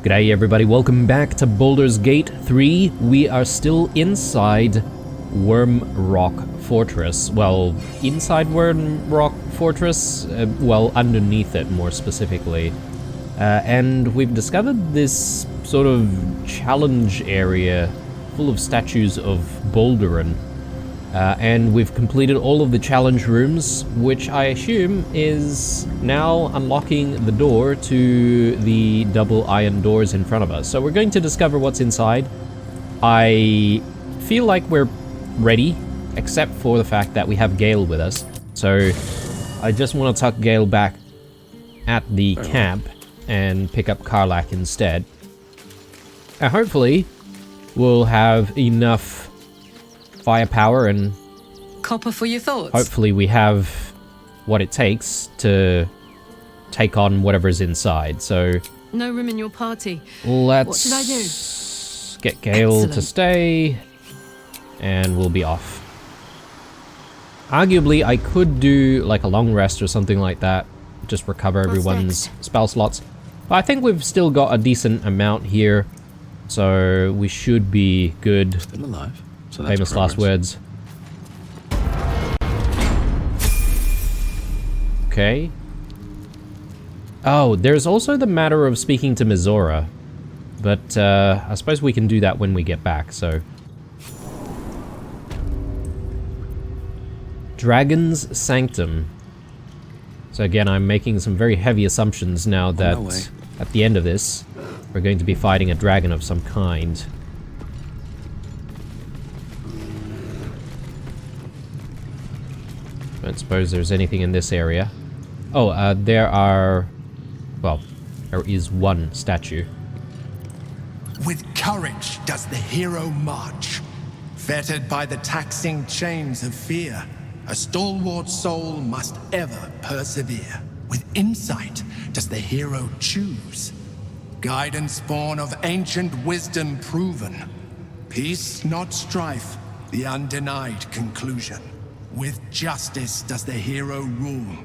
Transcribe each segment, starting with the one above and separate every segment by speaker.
Speaker 1: G'day everybody, welcome back to Baldur's Gate 3. We are still inside Worm Rock Fortress. Well, inside Worm Rock Fortress? Well, underneath it more specifically. And we've discovered this sort of challenge area full of statues of Baldurin. And we've completed all of the challenge rooms, which I assume is now unlocking the door to the double iron doors in front of us. So we're going to discover what's inside. I feel like we're ready, except for the fact that we have Gale with us. So I just want to tuck Gale back at the camp and pick up Karlach instead. And hopefully we'll have enough firepower and
Speaker 2: copper for your thoughts.
Speaker 1: Hopefully we have what it takes to take on whatever's inside. So
Speaker 2: no room in your party.
Speaker 1: Let's
Speaker 2: what should I do?
Speaker 1: Get Gale to stay and we'll be off. Arguably I could do like a long rest or something like that, just recover everyone's spell slots. But I think we've still got a decent amount here, so we should be good.
Speaker 3: Still alive. So
Speaker 1: famous last words. Okay. Oh, there's also the matter of speaking to Mizora. But I suppose we can do that when we get back, so. Dragon's Sanctum. So again, I'm making some very heavy assumptions now that at the end of this, we're going to be fighting a dragon of some kind. I don't suppose there's anything in this area. Oh, there is one statue.
Speaker 4: With courage does the hero march. Fettered by the taxing chains of fear, a stalwart soul must ever persevere. With insight does the hero choose. Guidance born of ancient wisdom proven. Peace, not strife, the undenied conclusion. With justice does the hero rule.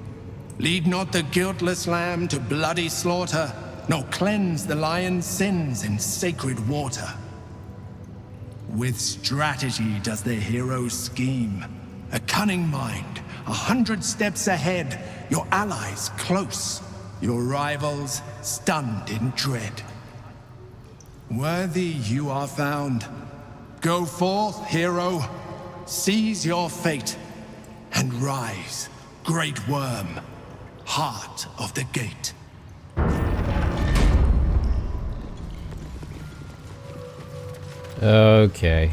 Speaker 4: Lead not the guiltless lamb to bloody slaughter, nor cleanse the lion's sins in sacred water. With strategy does the hero scheme. A cunning mind, 100 steps ahead, your allies close, your rivals stunned in dread. Worthy you are found. Go forth, hero, seize your fate, and rise, great worm, heart of the gate.
Speaker 1: Okay.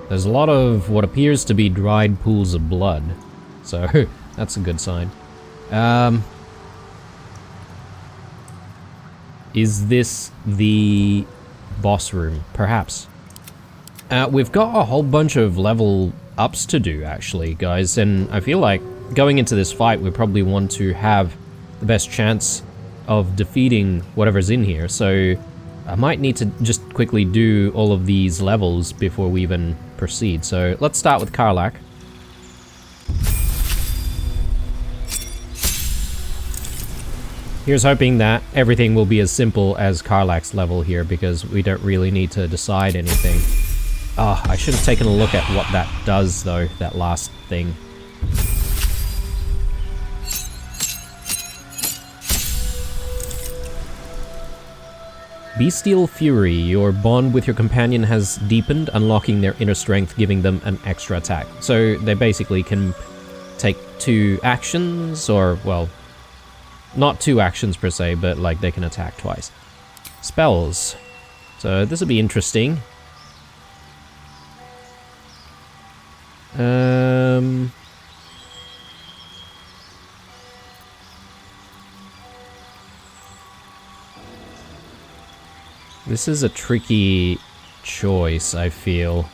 Speaker 1: There's a lot of what appears to be dried pools of blood, so that's a good sign. Is this the boss room? Perhaps. We've got a whole bunch of level ups to do, actually, guys, and I feel like going into this fight we probably want to have the best chance of defeating whatever's in here, so I might need to just quickly do all of these levels before we even proceed. So let's start with Karlach. Here's hoping that everything will be as simple as Karlach's level here, because we don't really need to decide anything. Ah, I should have taken a look at what that does, though, that last thing. Bestial Fury. Your bond with your companion has deepened, unlocking their inner strength, giving them an extra attack. So they basically can take 2 actions, or, well, not 2 actions per se, but like they can attack twice. Spells. So this will be interesting. This is a tricky choice, I feel.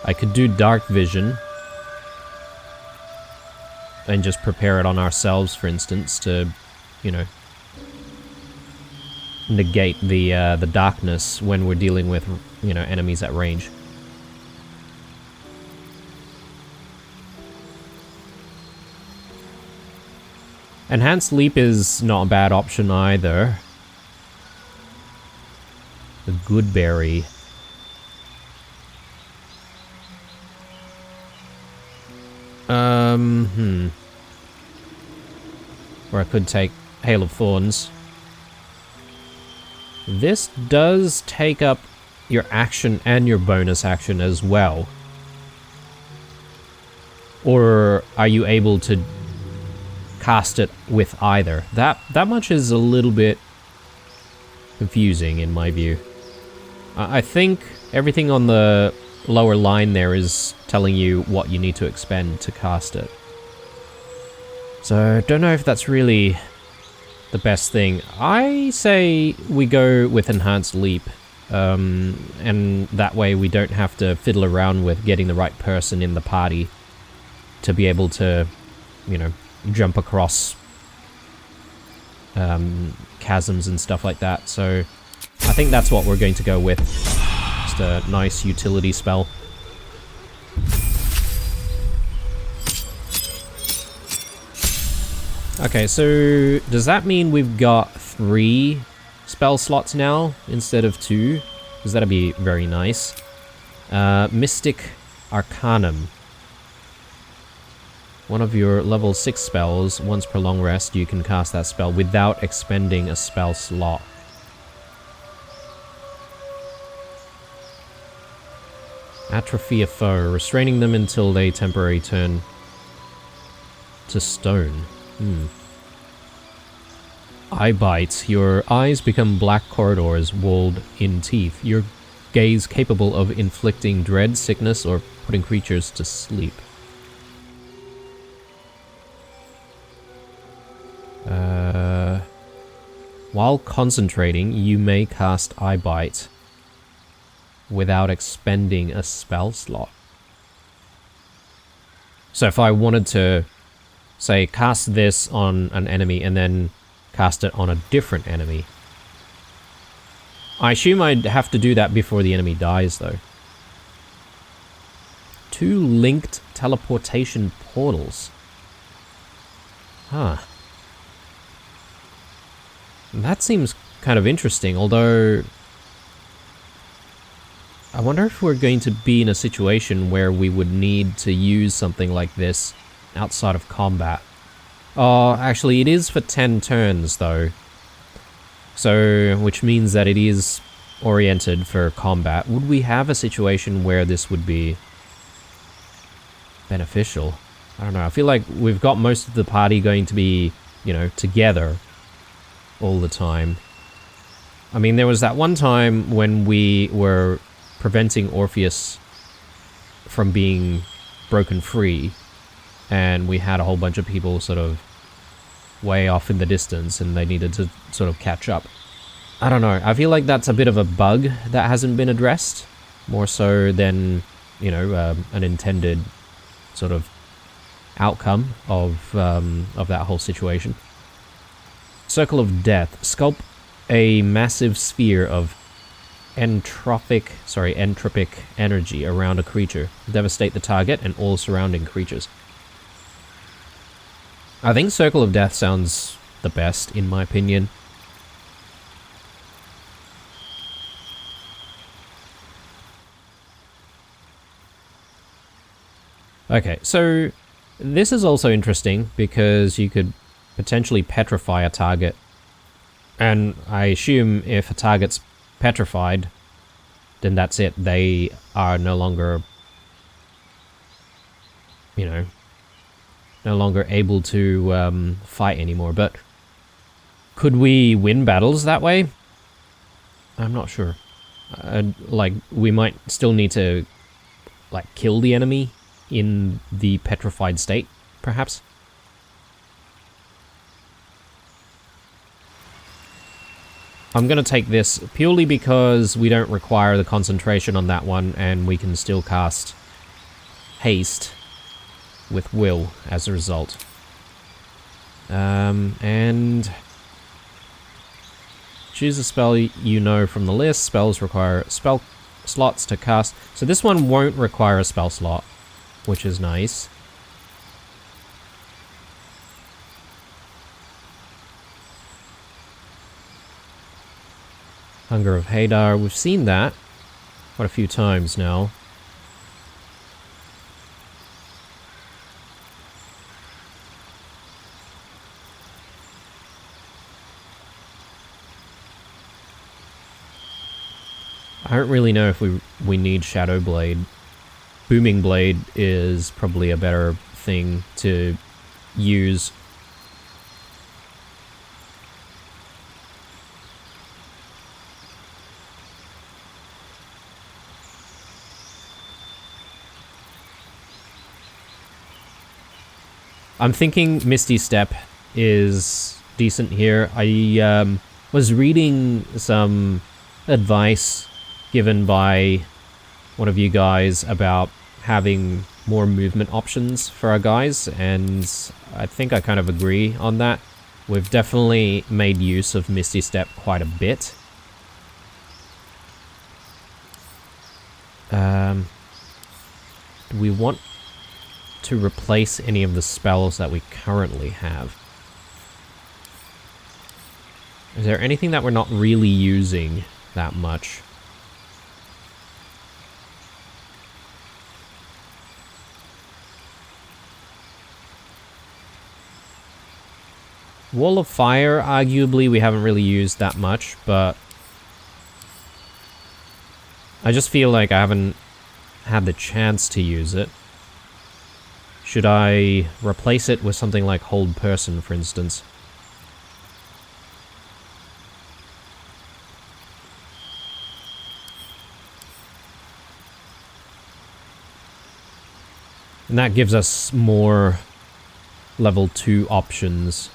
Speaker 1: I could do dark vision. and just prepare it on ourselves, for instance, to, you know, negate the darkness when we're dealing with, you know, enemies at range. Enhanced Leap is not a bad option either. The Good Berry. Or I could take Hail of Thorns. This does take up your action and your bonus action as well. Or are you able to cast it with either? That much is a little bit confusing in my view. I think everything on the lower line there is telling you what you need to expend to cast it. So, don't know if that's really the best thing. I say we go with Enhanced Leap, and that way we don't have to fiddle around with getting the right person in the party to be able to, you know, jump across chasms and stuff like that. So, I think that's what we're going to go with. Just a nice utility spell. Okay, so does that mean we've got 3 spell slots now instead of 2? Because that'd be very nice. Mystic Arcanum. One of your level 6 spells, once per long rest, you can cast that spell without expending a spell slot. Atrophy a foe, restraining them until they temporarily turn to stone. Eye bite. Your eyes become black corridors walled in teeth. Your gaze capable of inflicting dread, sickness, or putting creatures to sleep. While concentrating, you may cast Eye Bite without expending a spell slot. So if I wanted to, say, cast this on an enemy and then cast it on a different enemy, I assume I'd have to do that before the enemy dies, though. 2 linked teleportation portals. Huh. That seems kind of interesting, although I wonder if we're going to be in a situation where we would need to use something like this outside of combat. Oh, actually, it is for 10 turns, though. So, which means that it is oriented for combat. Would we have a situation where this would be beneficial? I don't know. I feel like we've got most of the party going to be, you know, together all the time. I mean, there was that one time when we were preventing Orpheus from being broken free, and we had a whole bunch of people sort of way off in the distance, and they needed to sort of catch up. I don't know. I feel like that's a bit of a bug that hasn't been addressed, more so than, you know, an intended sort of outcome of that whole situation. Circle of Death. Sculpt a massive sphere of entropic energy around a creature. Devastate the target and all surrounding creatures. I think Circle of Death sounds the best, in my opinion. Okay, so this is also interesting because you could potentially petrify a target. And I assume if a target's petrified, then that's it. They are no longer, you know, no longer able to fight anymore. But could we win battles that way? I'm not sure. Like, we might still need to, like, kill the enemy in the petrified state, perhaps? I'm going to take this purely because we don't require the concentration on that one, and we can still cast Haste with Will as a result. And choose a spell you know from the list. Spells require spell slots to cast. So this one won't require a spell slot, which is nice. Hunger of Hadar, we've seen that quite a few times now. I don't really know if we need Shadow Blade. Booming Blade is probably a better thing to use. I'm thinking Misty Step is decent here. I was reading some advice given by one of you guys about having more movement options for our guys, and I think I kind of agree on that. We've definitely made use of Misty Step quite a bit. Do we want to replace any of the spells that we currently have? Is there anything that we're not really using that much? Wall of Fire, arguably, we haven't really used that much, but I just feel like I haven't had the chance to use it. Should I replace it with something like Hold Person, for instance? And that gives us more level 2 options.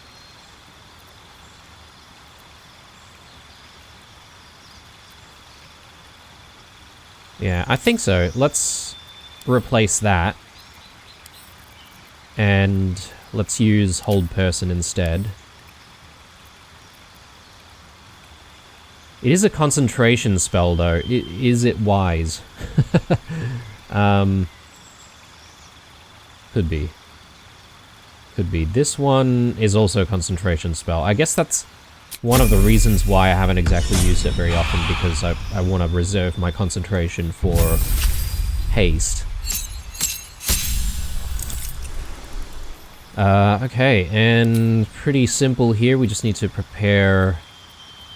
Speaker 1: Yeah, I think so. Let's replace that. And let's use Hold Person instead. It is a concentration spell, though. Is it wise? Could be. Could be. This one is also a concentration spell. I guess that's one of the reasons why I haven't exactly used it very often, because I want to reserve my concentration for haste. Okay, and pretty simple here. We just need to prepare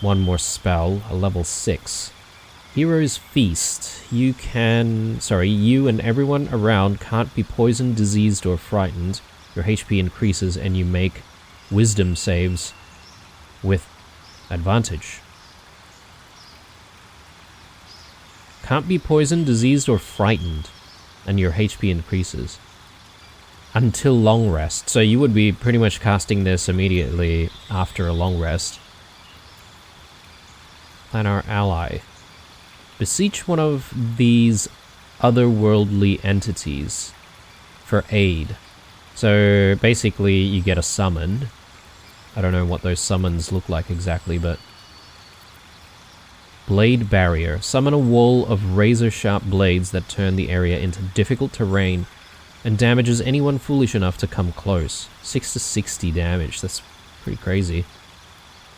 Speaker 1: one more spell, a level 6. Hero's Feast. You and everyone around can't be poisoned, diseased, or frightened. Your HP increases and you make wisdom saves with advantage. Can't be poisoned, diseased, or frightened, and your HP increases. Until long rest. So you would be pretty much casting this immediately after a long rest. And our ally. Beseech one of these otherworldly entities for aid. So basically you get a summon. I don't know what those summons look like exactly, but... Blade Barrier. Summon a wall of razor-sharp blades that turn the area into difficult terrain and damages anyone foolish enough to come close. 6 to 60 damage. That's pretty crazy.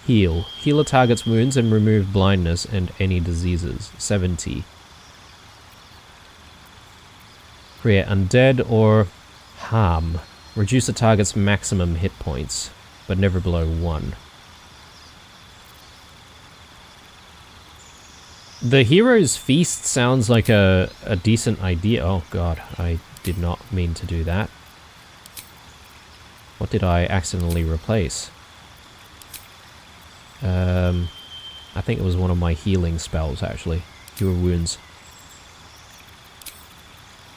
Speaker 1: Heal. Heal a target's wounds and remove blindness and any diseases. 70. Create undead or harm. Reduce a target's maximum hit points, but never below 1. The Hero's Feast sounds like a decent idea. Oh god, I did not mean to do that. What did I accidentally replace? I think it was one of my healing spells, actually. Cure wounds.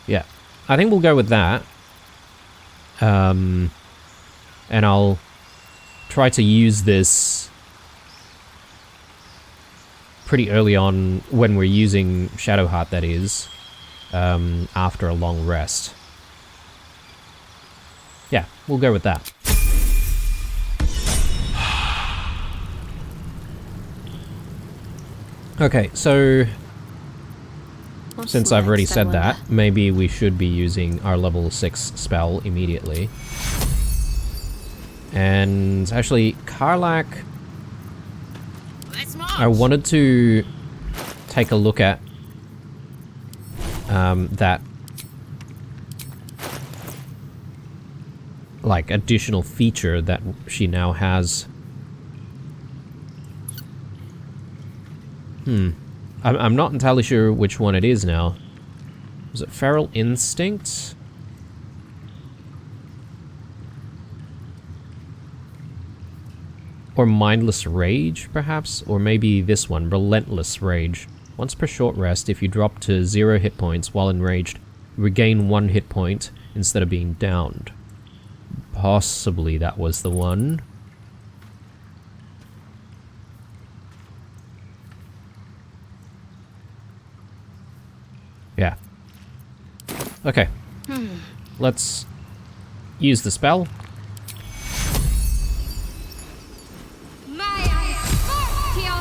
Speaker 1: Yeah, I think we'll go with that. And I'll try to use this pretty early on when we're using Shadowheart, that is, after a long rest. Yeah, we'll go with that. Okay, so
Speaker 3: What's
Speaker 1: since I've already
Speaker 3: next, I
Speaker 1: said
Speaker 3: wonder?
Speaker 1: that, maybe we should be using our level 6 spell immediately. And actually, Karlak, I wanted to take a look at that like additional feature that she now has. I'm not entirely sure which one it is now. Was it Feral Instinct? Or Mindless Rage, perhaps? Or maybe this one, Relentless Rage. Once per short rest, if you drop to 0 hit points while enraged, regain 1 hit point instead of being downed. Possibly that was the one. Yeah. Okay. Let's use the spell.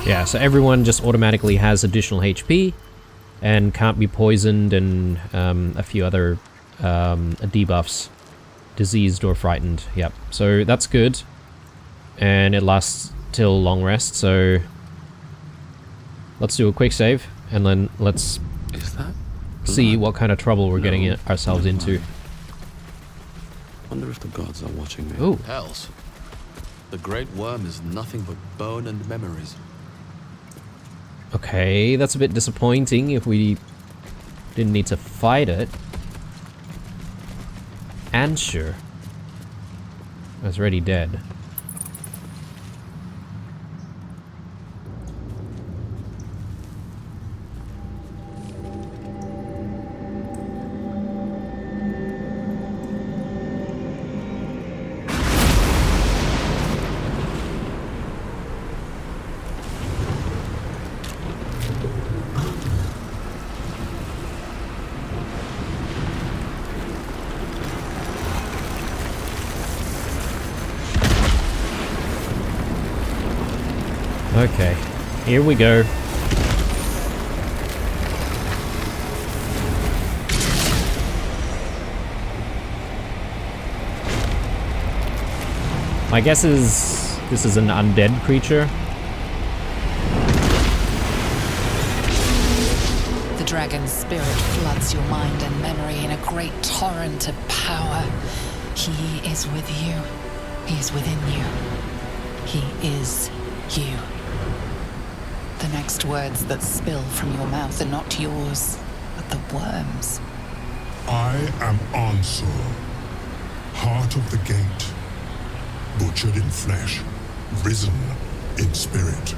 Speaker 1: Yeah, so everyone just automatically has additional HP and can't be poisoned and a few other debuffs. Diseased or frightened. Yep. So that's good. And it lasts till long rest, so let's do a quick save and then let's
Speaker 5: Is that
Speaker 1: see
Speaker 5: blood?
Speaker 1: what kind of trouble we're
Speaker 5: No,
Speaker 1: getting ourselves
Speaker 5: never
Speaker 1: into.
Speaker 5: mind. Wonder if the gods are watching me.
Speaker 1: Ooh.
Speaker 6: Hells. The great worm is nothing but bone and memories.
Speaker 1: Okay, that's a bit disappointing if we didn't need to fight it. And sure. I was already dead. Okay, here we go. My guess is this is an undead creature.
Speaker 7: The dragon's spirit floods your mind and memory in a great torrent of power. He is with you. He is within you. He is you. The next words that spill from your mouth are not yours, but the worm's.
Speaker 8: I am Ansel, heart of the gate, butchered in flesh, risen in spirit.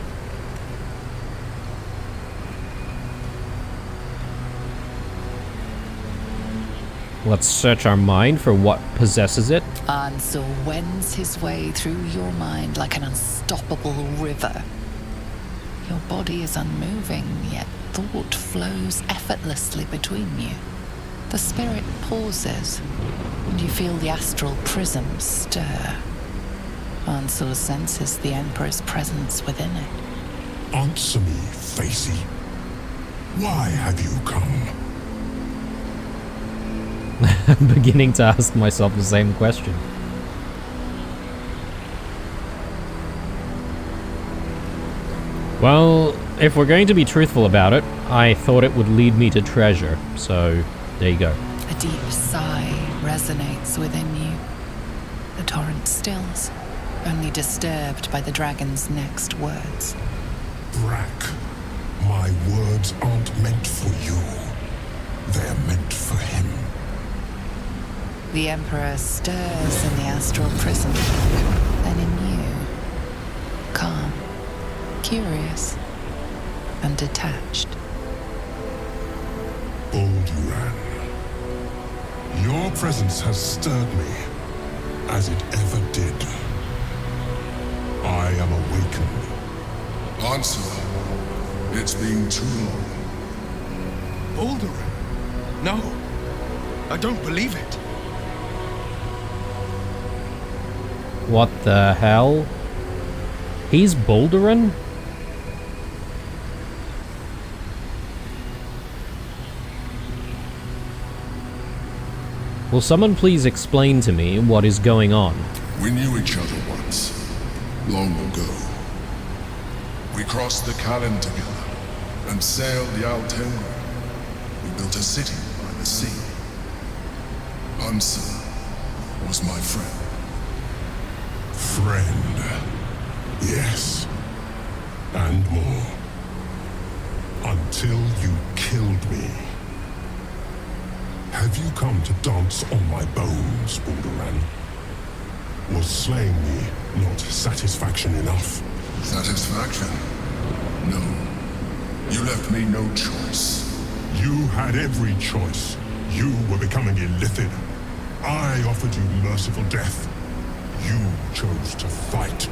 Speaker 1: Let's search our mind for what possesses it.
Speaker 7: Ansel wends his way through your mind like an unstoppable river. Your body is unmoving, yet thought flows effortlessly between you. The spirit pauses, and you feel the astral prism stir. Ansel senses the Emperor's presence within it.
Speaker 8: Answer me, Facey. Why have you come?
Speaker 1: I'm beginning to ask myself the same question. Well, if we're going to be truthful about it, I thought it would lead me to treasure, so there you go.
Speaker 7: A deep sigh resonates within you. The torrent stills, only disturbed by the dragon's next words.
Speaker 8: Brack, my words aren't meant for you. They're meant for him.
Speaker 7: The Emperor stirs in the astral prism, then in you. Calm, curious, and detached.
Speaker 8: Baldur, your presence has stirred me, as it ever did. I am awakened.
Speaker 9: Answer. It's been too long.
Speaker 4: Baldur? No. I don't believe it.
Speaker 1: What the hell? He's Baldurin? Will someone please explain to me what is going on?
Speaker 9: We knew each other once, long ago. We crossed the Kalin together and sailed the Altengri. We built a city by the sea. Unsur was my friend.
Speaker 8: Friend. Yes. And more. Until you killed me. Have you come to dance on my bones, Baldur? Was slaying me not satisfaction enough?
Speaker 9: Satisfaction? No. You left me no choice.
Speaker 8: You had every choice. You were becoming illithid. I offered you merciful death. You chose to fight.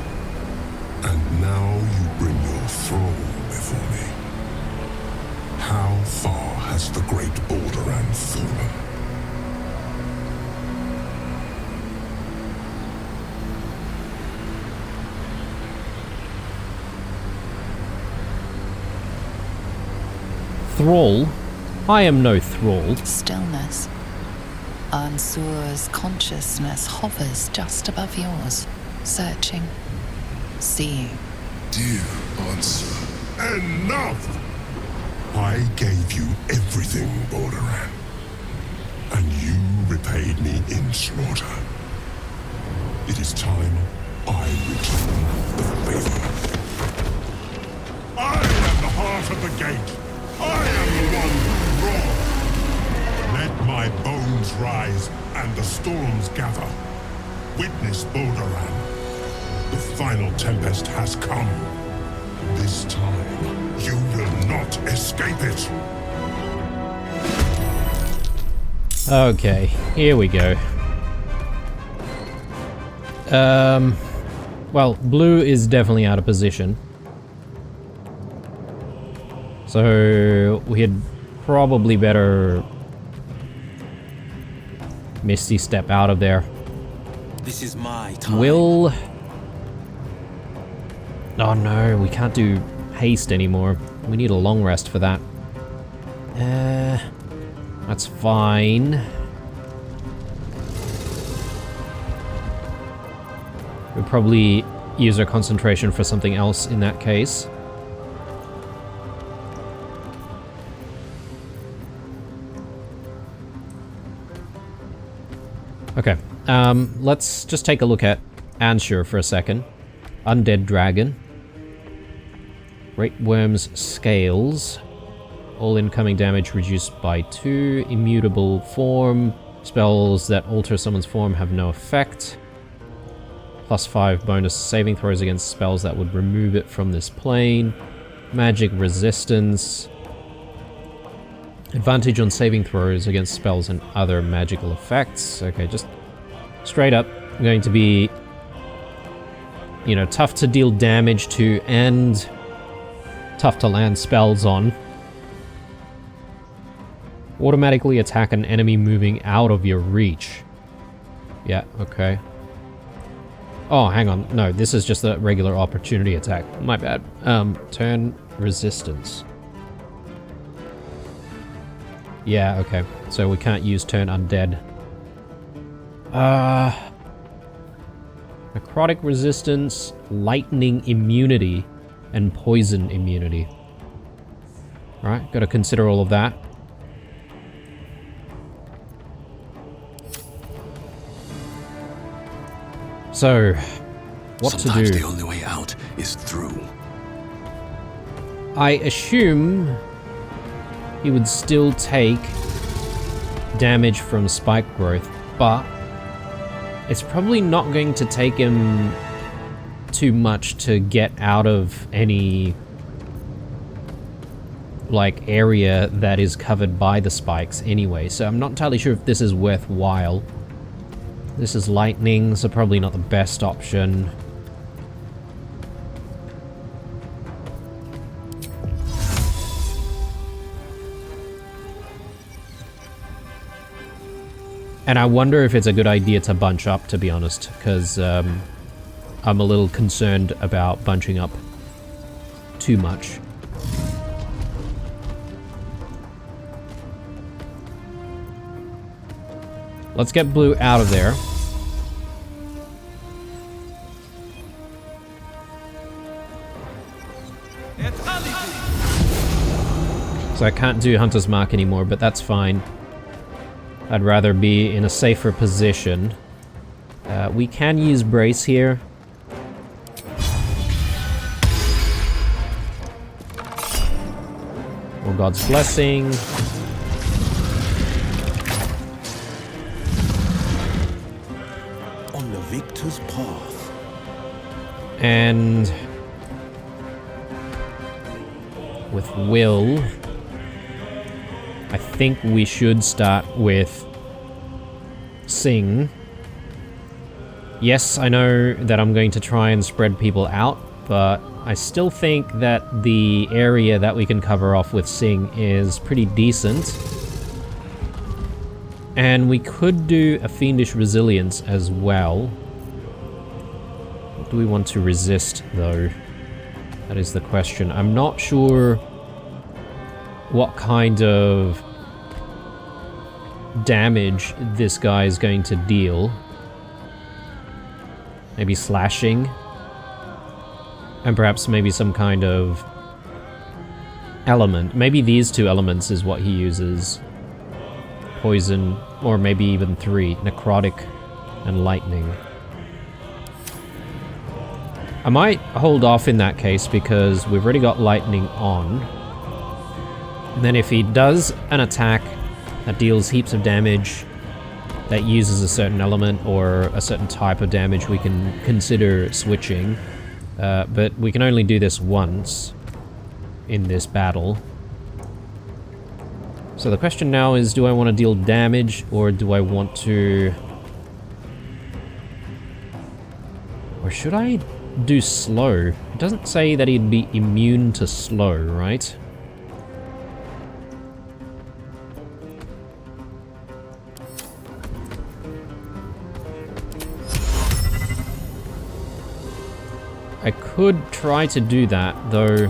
Speaker 8: And now you bring your thrall before me. How far has the great Baldur fallen?
Speaker 1: Thrall? I am no thrall.
Speaker 7: Stillness. Ansur's consciousness hovers just above yours, searching, seeing.
Speaker 9: Dear Ansur.
Speaker 8: Enough! I gave you everything, Baldur, and you repaid me in slaughter. It is time I return the favor. I am the heart of the gate. I am the one who roars. Let my bones rise and the storms gather. Witness Baldur. The final tempest has come. This time, you will not escape it.
Speaker 1: Okay, here we go. Well, blue is definitely out of position. So, we had probably better Misty step out of there.
Speaker 6: This is my time.
Speaker 1: Will... Oh no, we can't do haste anymore. We need a long rest for that. That's fine. We'll probably use our concentration for something else in that case. Okay, let's just take a look at Ansur for a second. Undead Dragon. Great Worm's Scales. All incoming damage reduced by 2. Immutable Form. Spells that alter someone's form have no effect. +5 bonus saving throws against spells that would remove it from this plane. Magic Resistance. Advantage on saving throws against spells and other magical effects. Okay, just straight up going to be, you know, tough to deal damage to and tough to land spells on. Automatically attack an enemy moving out of your reach. Yeah, okay. Oh, hang on. No, this is just a regular opportunity attack. My bad. Turn resistance. Yeah, okay. So we can't use turn undead. Necrotic resistance, lightning immunity, and poison immunity. Alright, gotta consider all of that. So, what
Speaker 6: Sometimes
Speaker 1: to do?
Speaker 6: the only way out is through.
Speaker 1: I assume he would still take damage from spike growth, but it's probably not going to take him too much to get out of any like area that is covered by the spikes anyway, so I'm not entirely sure if this is worthwhile. This is lightning, so probably not the best option. And I wonder if it's a good idea to bunch up, to be honest, because I'm a little concerned about bunching up too much. Let's get Blue out of there. So I can't do Hunter's Mark anymore, but that's fine. I'd rather be in a safer position. We can use Brace here. Or God's Blessing.
Speaker 5: On the victor's path.
Speaker 1: And with Will, I think we should start with Sing. Yes, I know that I'm going to try and spread people out, but I still think that the area that we can cover off with Sing is pretty decent. And we could do a Fiendish Resilience as well. What do we want to resist, though? That is the question. I'm not sure what kind of damage this guy is going to deal. Maybe slashing. And perhaps maybe some kind of element. Maybe these two elements is what he uses. Poison, or maybe even 3. Necrotic and lightning. I might hold off in that case because we've already got lightning on. And then if he does an attack that deals heaps of damage, that uses a certain element or a certain type of damage, we can consider switching. But we can only do this once in this battle. So the question now is, do I want to deal damage or do I want to... Or should I do slow? It doesn't say that he'd be immune to slow, right? I could try to do that, though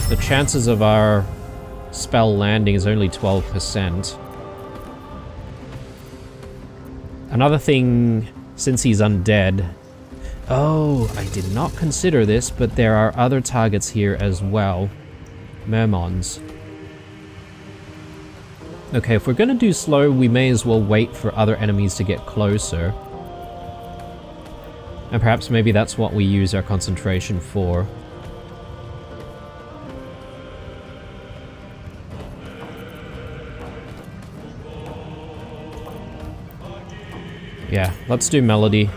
Speaker 1: the chances of our spell landing is only 12%. Another thing, since he's undead... Oh, I did not consider this, but there are other targets here as well. Mermons. Okay, if we're gonna do slow, we may as well wait for other enemies to get closer. And perhaps maybe that's what we use our concentration for. Yeah, let's do Melody.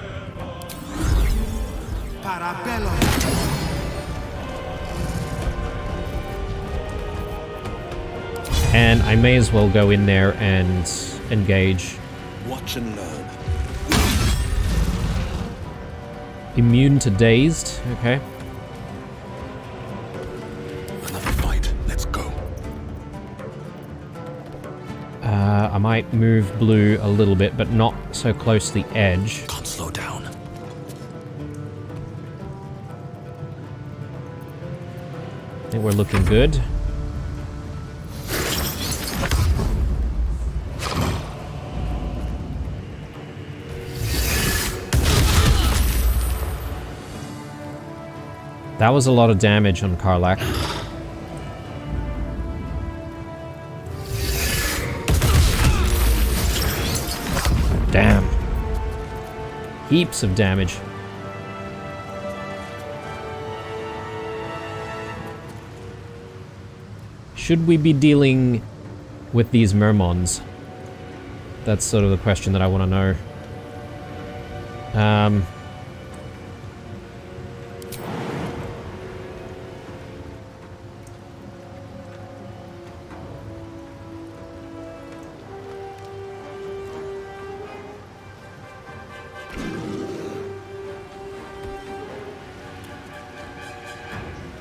Speaker 1: And I may as well go in there and engage.
Speaker 5: Watch and learn.
Speaker 1: Immune to dazed, okay.
Speaker 5: Another fight. Let's go.
Speaker 1: I might move Blue a little bit, but not so close to the edge.
Speaker 5: Can't slow down.
Speaker 1: I think we're looking good. That was a lot of damage on Karlach. Damn. Heaps of damage. Should we be dealing with these Mermons? That's sort of the question that I want to know.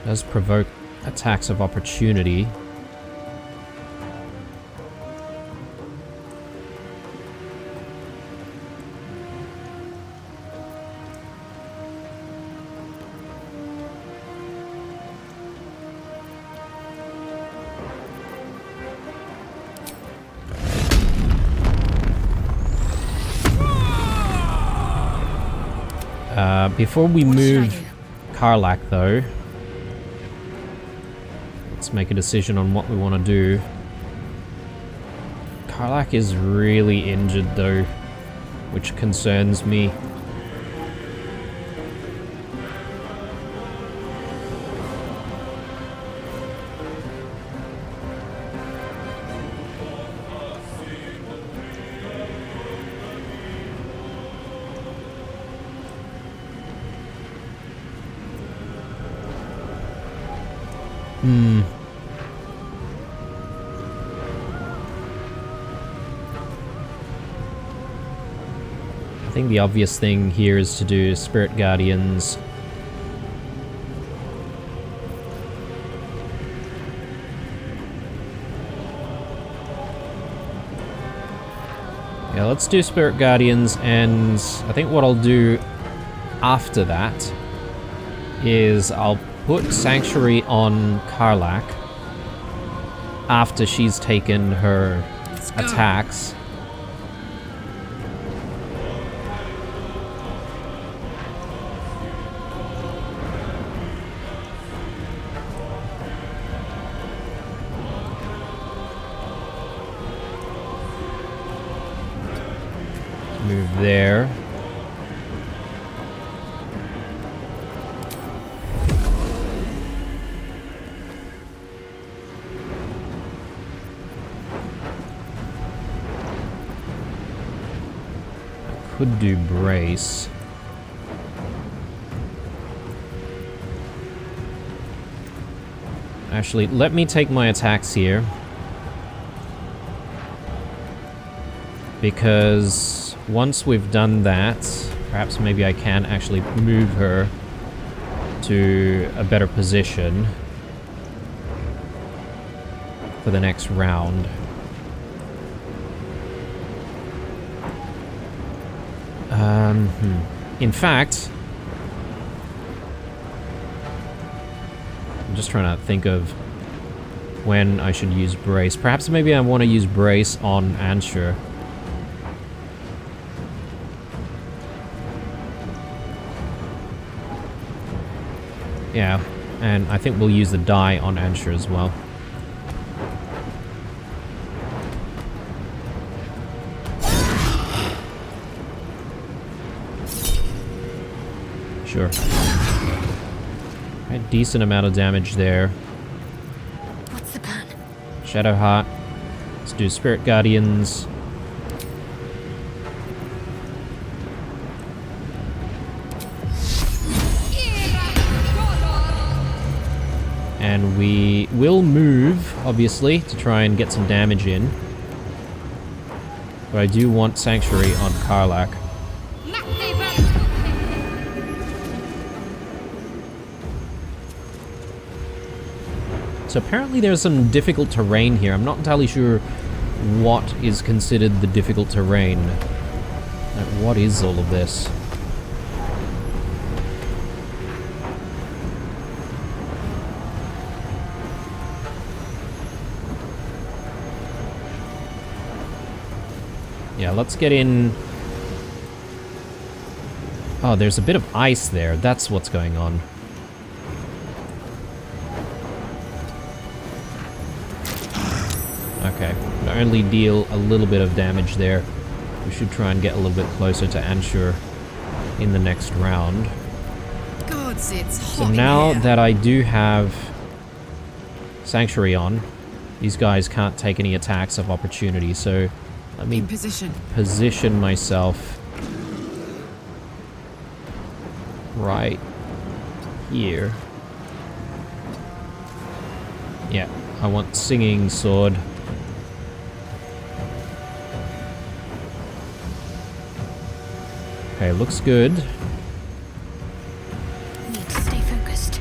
Speaker 1: Does provoke attacks of opportunity. Before we
Speaker 2: What should I
Speaker 1: move
Speaker 2: do?
Speaker 1: Karlak, though, let's make a decision on what we want to do. Karlak is really injured, though, which concerns me. I think the obvious thing here is to do Spirit Guardians. Yeah, let's do Spirit Guardians, and I think what I'll do after that is I'll put Sanctuary on Karlak after she's taken her attacks. Move there. I could do brace. Actually, let me take my attacks here. Because once we've done that, perhaps maybe I can actually move her to a better position for the next round. In fact, I'm just trying to think of when I should use brace. Perhaps maybe I want to use brace on Ansher. Yeah, and I think we'll use the die on Ansher as well. Sure. A decent amount of damage there.
Speaker 2: What's the plan?
Speaker 1: Shadowheart. Let's do Spirit Guardians. And we will move, obviously, to try and get some damage in. But I do want Sanctuary on Karlak. So apparently there's some difficult terrain here. I'm not entirely sure what is considered the difficult terrain. Like, what is all of this? Yeah, let's get in. Oh, there's a bit of ice there. That's what's going on. Okay, only deal a little bit of damage there. We should try and get a little bit closer to Ansher in the next round.
Speaker 2: Gods, it's hot
Speaker 1: So now
Speaker 2: in here.
Speaker 1: that I do have Sanctuary on, these guys can't take any attacks of opportunity, so let me
Speaker 2: In position.
Speaker 1: position myself right here. Yeah, I want Singing Sword. Okay, looks good.
Speaker 2: Need to stay focused.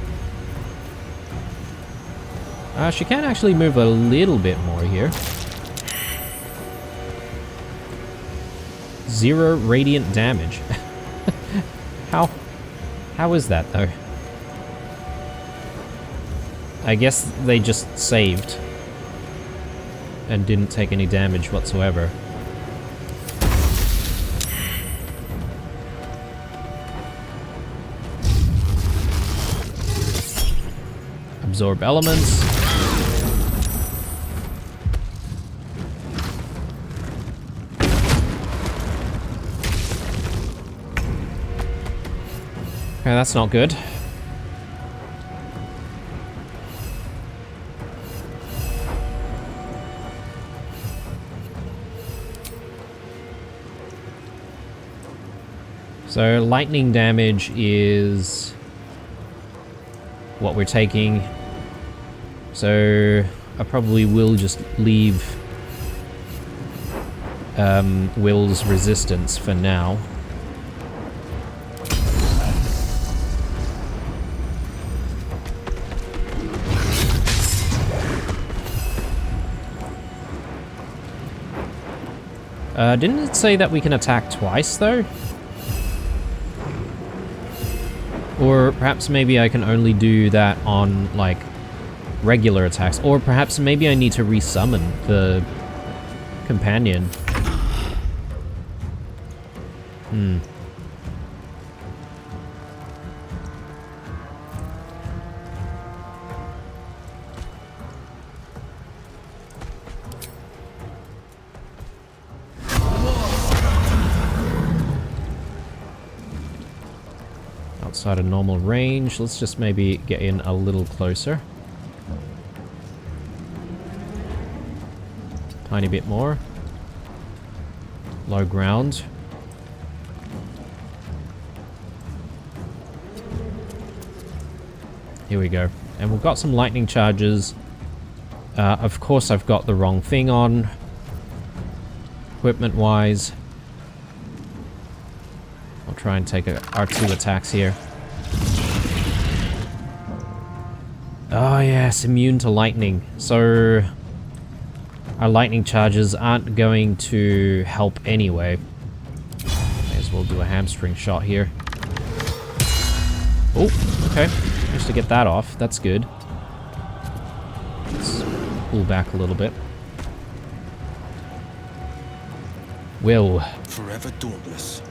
Speaker 1: She can actually move a little bit more here. 0 radiant damage. How is that, though? I guess they just saved and didn't take any damage whatsoever. absorb elements. Okay, that's not good. So lightning damage is what we're taking. So I probably will just leave Will's resistance for now. Didn't it say that we can attack twice, though? Or perhaps maybe I can only do that on, like, regular attacks. Or perhaps maybe I need to resummon the companion. Outside of normal range, let's just maybe get in a little closer. Tiny bit more. Low ground. Here we go. And we've got some lightning charges. Of course I've got the wrong thing on, equipment-wise. I'll try and take our 2 attacks here. Oh yes, immune to lightning. So our lightning charges aren't going to help anyway. May as well do a hamstring shot here. Oh, okay. Just to get that off. That's good. Let's pull back a little bit. Will.
Speaker 5: Forever dauntless.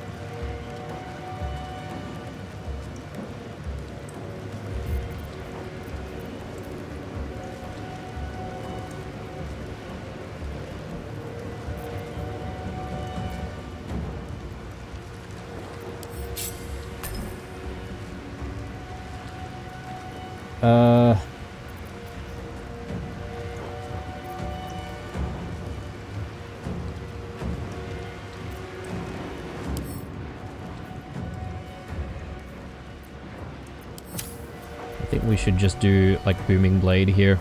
Speaker 1: I think we should just do, like, Booming Blade here.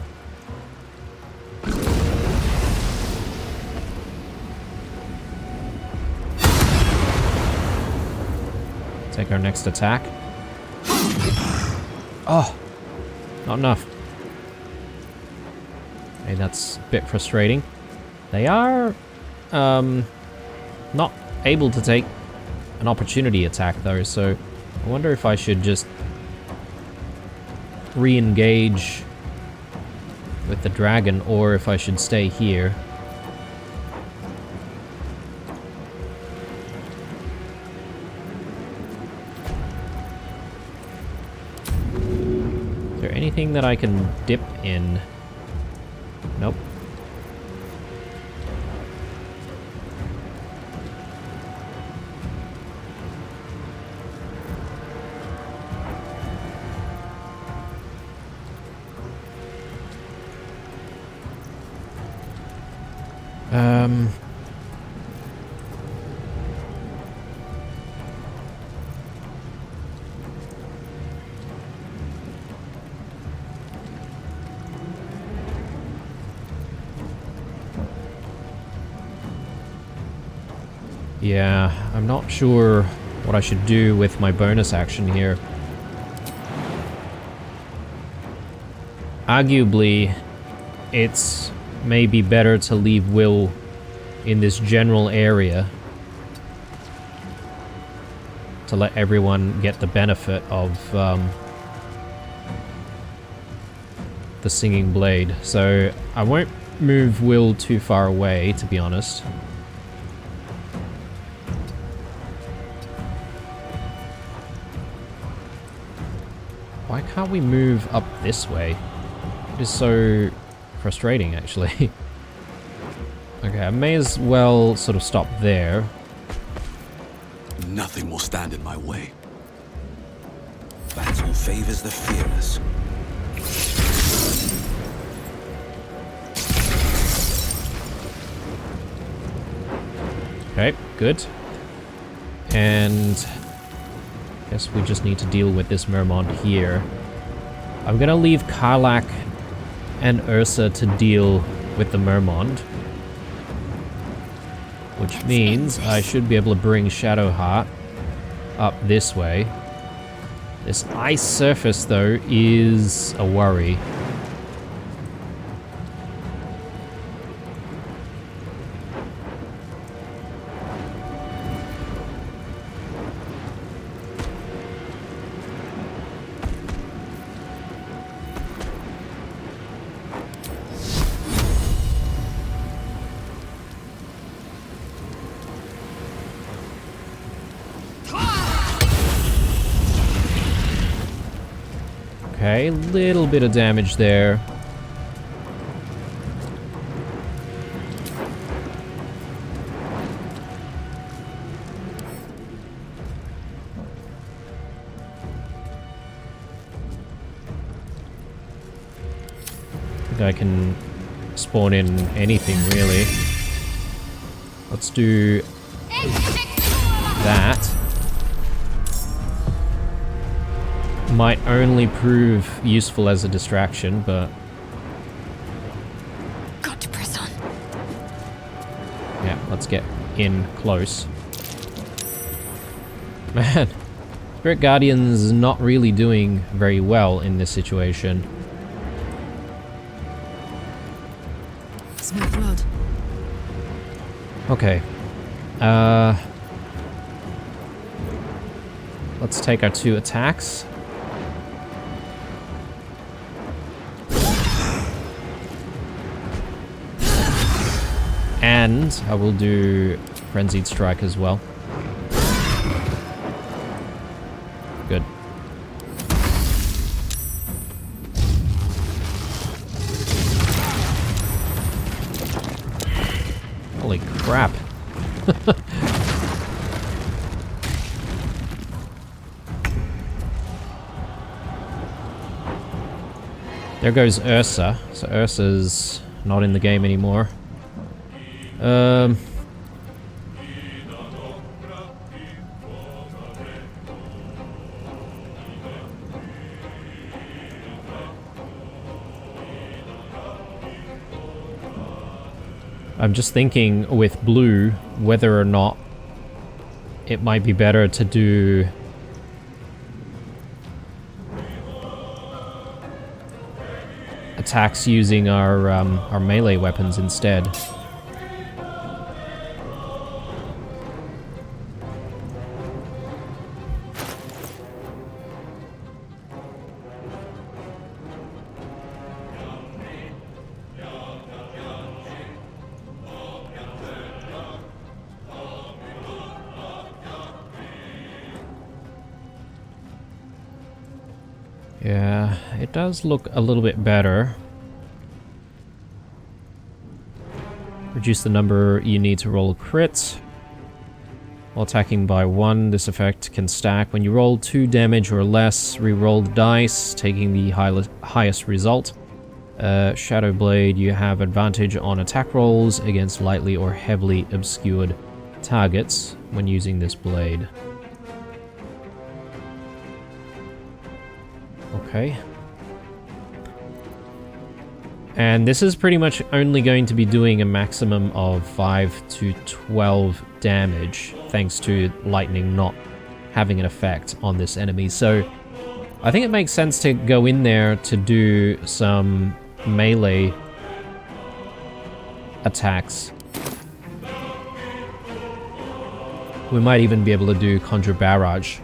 Speaker 1: Take our next attack. Oh! Not enough. Okay, that's a bit frustrating. They are, not able to take an opportunity attack, though, so I wonder if I should just re-engage with the dragon, or if I should stay here. Is there anything that I can dip in? Nope. Yeah, I'm not sure what I should do with my bonus action here. Arguably, it's maybe better to leave Will in this general area to let everyone get the benefit of the Singing Blade. So I won't move Will too far away, to be honest. Why can't we move up this way? It is so frustrating, actually. Okay, I may as well sort of stop there.
Speaker 5: Nothing will stand in my way. Battle favors the fearless.
Speaker 1: Okay, good. And I guess we just need to deal with this Mermont here. I'm gonna leave Karlak and Ursa to deal with the Mermont. Which means I should be able to bring Shadowheart up this way. This ice surface, though, is a worry. Okay, little bit of damage there. I think I can spawn in anything, really. Let's do that. Might only prove useful as a distraction, but...
Speaker 2: Got to press on.
Speaker 1: yeah, let's get in close. Man, Spirit Guardian's is not really doing very well in this situation.
Speaker 2: Smell blood.
Speaker 1: Okay. Let's take our 2 attacks. And I will do Frenzied Strike as well. Good. Holy crap. There goes Ursa. So Ursa's not in the game anymore. I'm just thinking with blue whether or not it might be better to do attacks using our melee weapons instead. Yeah, it does look a little bit better. Reduce the number you need to roll a crit. While attacking by 1, this effect can stack. When you roll 2 damage or less, re-roll the dice, taking the highest result. Shadow Blade, you have advantage on attack rolls against lightly or heavily obscured targets when using this blade. Okay. And this is pretty much only going to be doing a maximum of 5 to 12 damage, thanks to lightning not having an effect on this enemy. So I think it makes sense to go in there to do some melee attacks. We might even be able to do Conjure Barrage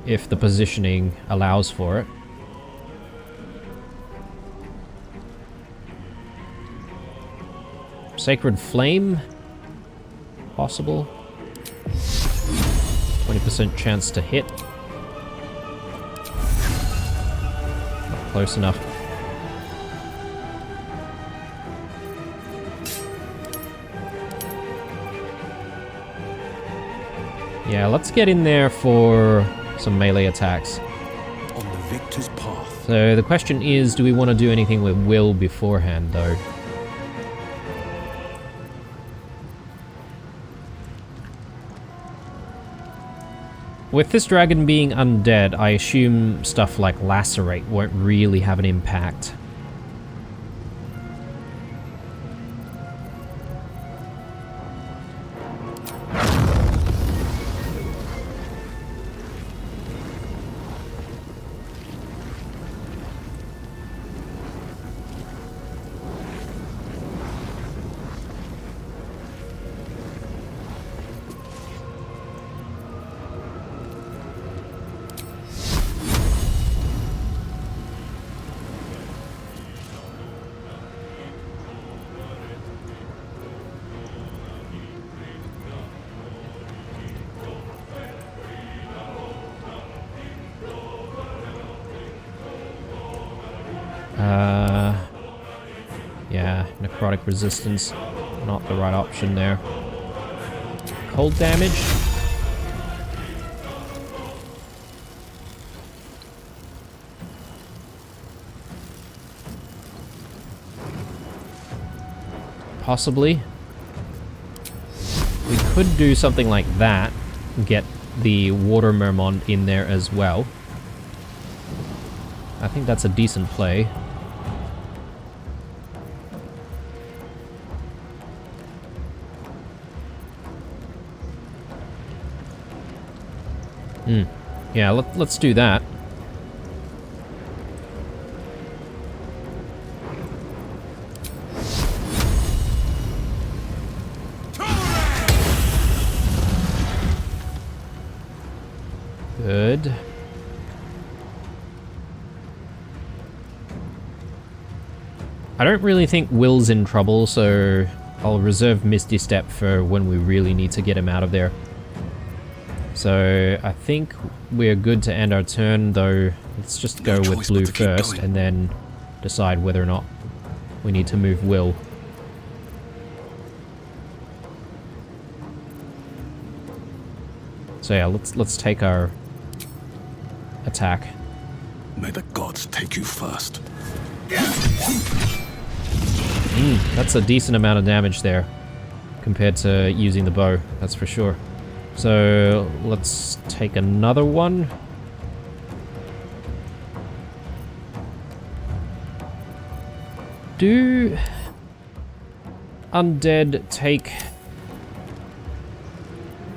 Speaker 1: if the positioning allows for it. Sacred Flame? Possible. 20% chance to hit. Not close enough. Yeah, let's get in there for some melee attacks.
Speaker 5: On the victor's path.
Speaker 1: So the question is, do we want to do anything with Will beforehand, though? With this dragon being undead, I assume stuff like Lacerate won't really have an impact. Yeah, necrotic resistance, not the right option there. Cold damage. Possibly. We could do something like that, get the water mermon in there as well. I think that's a decent play. Yeah, let's do that. Good. I don't really think Will's in trouble, so I'll reserve Misty Step for when we really need to get him out of there. So I think we're good to end our turn, though. Let's just go with blue first and then decide whether or not we need to move Will. So yeah, let's take our attack.
Speaker 5: May the gods take you first.
Speaker 1: That's a decent amount of damage there compared to using the bow, that's for sure. So let's take another one. Do undead take...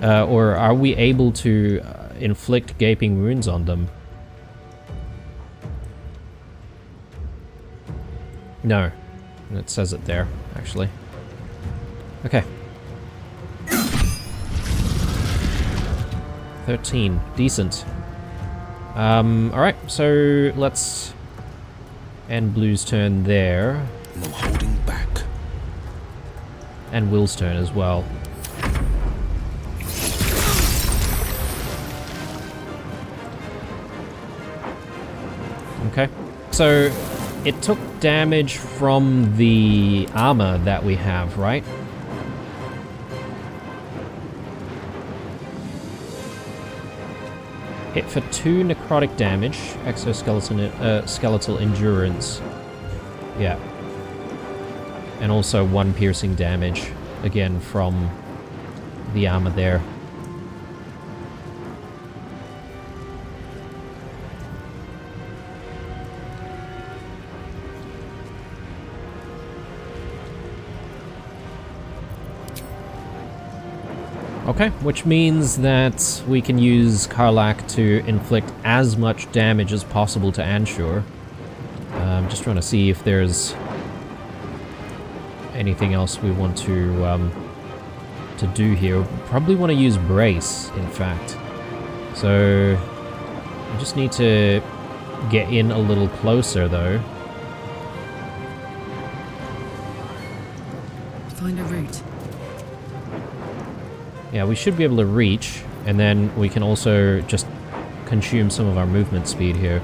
Speaker 1: or are we able to inflict gaping wounds on them? No. It says it there, actually. Okay. 13. Decent. Alright, so let's end Blue's turn there.
Speaker 5: No holding back.
Speaker 1: And Will's turn as well. Okay. So it took damage from the armor that we have, right? Hit for 2 necrotic damage, exoskeleton, skeletal endurance. Yeah. And also 1 piercing damage, again from the armor there. Okay, which means that we can use Karlach to inflict as much damage as possible to Anshur. I'm just trying to see if there's anything else we want to do here. Probably want to use Brace, in fact. So I just need to get in a little closer, though.
Speaker 2: Find a route.
Speaker 1: Yeah, we should be able to reach, and then we can also just consume some of our movement speed here.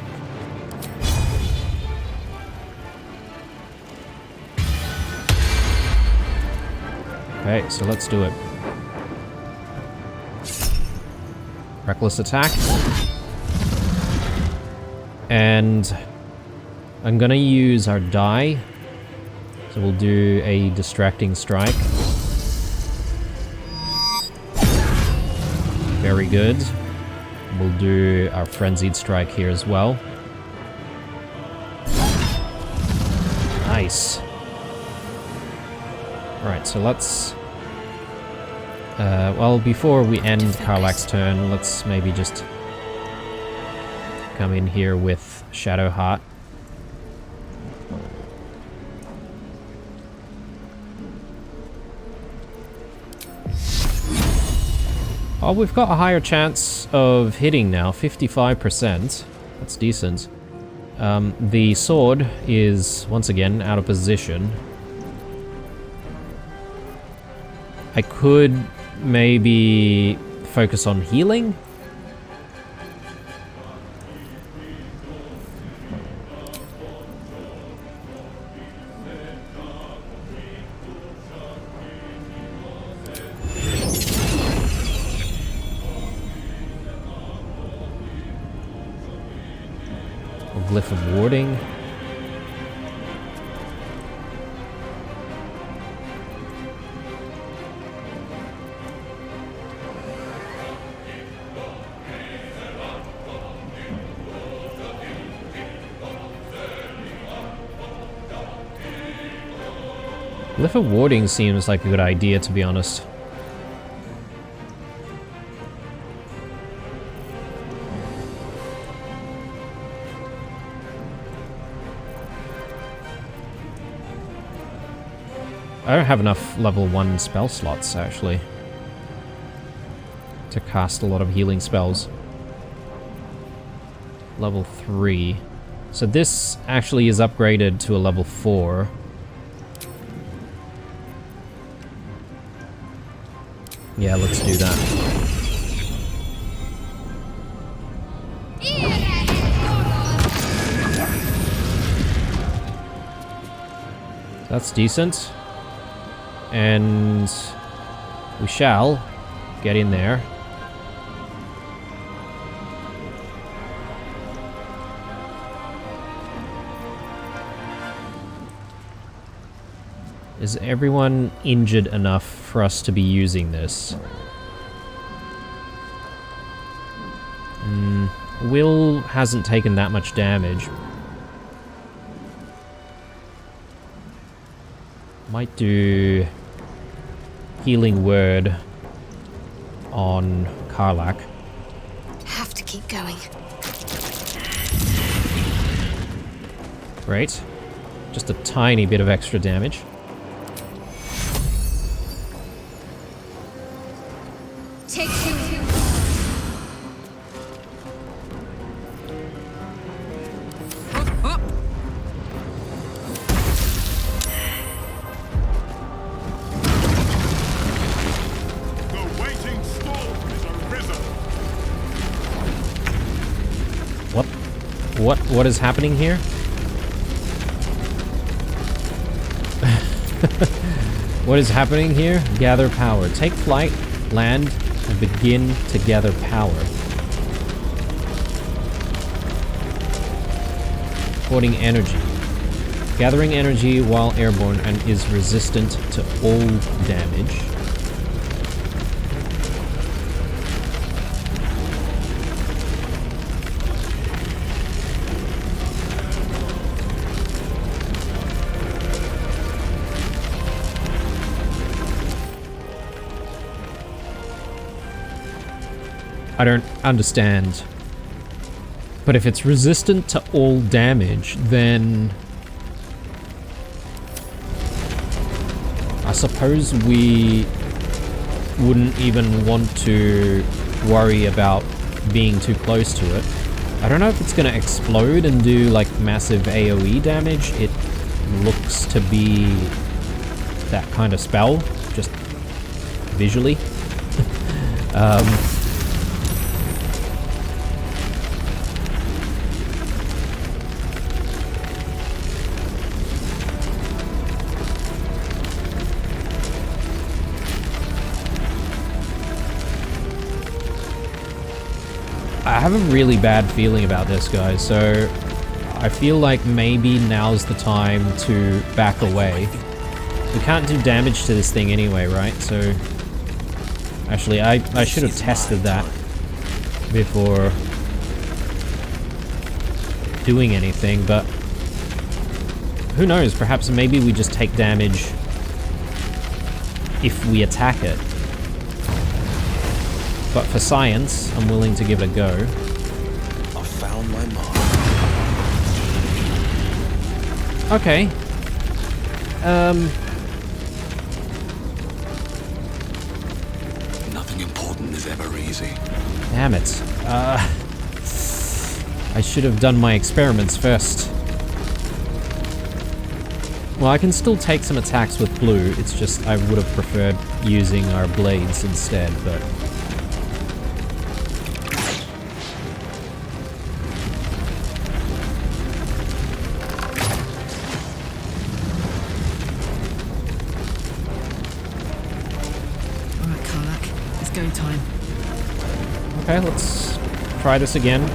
Speaker 1: Okay, so let's do it. Reckless attack. And I'm gonna use our die. So we'll do a distracting strike. Very good. We'll do our frenzied strike here as well. Nice. Alright, so let's... well, before we end Karlach's turn, let's maybe just come in here with Shadowheart. Oh, we've got a higher chance of hitting now, 55%. That's decent. The sword is, once again, out of position. I could maybe focus on healing? Glyph of warding. Glyph of warding seems like a good idea, to be honest. I don't have enough level 1 spell slots, actually, to cast a lot of healing spells. Level 3. So this actually is upgraded to a level 4. Yeah, let's do that. That's decent. And we shall get in there. Is everyone injured enough for us to be using this? Will hasn't taken that much damage. Might do healing word on Karlach.
Speaker 2: Have to keep going.
Speaker 1: Great. Just a tiny bit of extra damage.
Speaker 2: Take two.
Speaker 1: What is happening here? What is happening here? Gather power. Take flight, land, and begin to gather power. Hoarding energy. Gathering energy while airborne and is resistant to all damage. I don't understand. But if it's resistant to all damage, then I suppose we wouldn't even want to worry about being too close to it. I don't know if it's gonna explode and do like massive AoE damage. It looks to be that kind of spell, just visually. have a really bad feeling about this, guys, so I feel like maybe now's the time to back away. We can't do damage to this thing anyway, right? So, actually, I should have tested that before doing anything, but who knows? Perhaps maybe we just take damage if we attack it. But for science, I'm willing to give it a go.
Speaker 5: I found my mark.
Speaker 1: Okay.
Speaker 5: Nothing important is ever easy.
Speaker 1: Damn it. I should have done my experiments first. Well, I can still take some attacks with blue, it's just I would have preferred using our blades instead, but...
Speaker 10: Alright, Karlak, it's go time.
Speaker 1: Okay, let's try this again.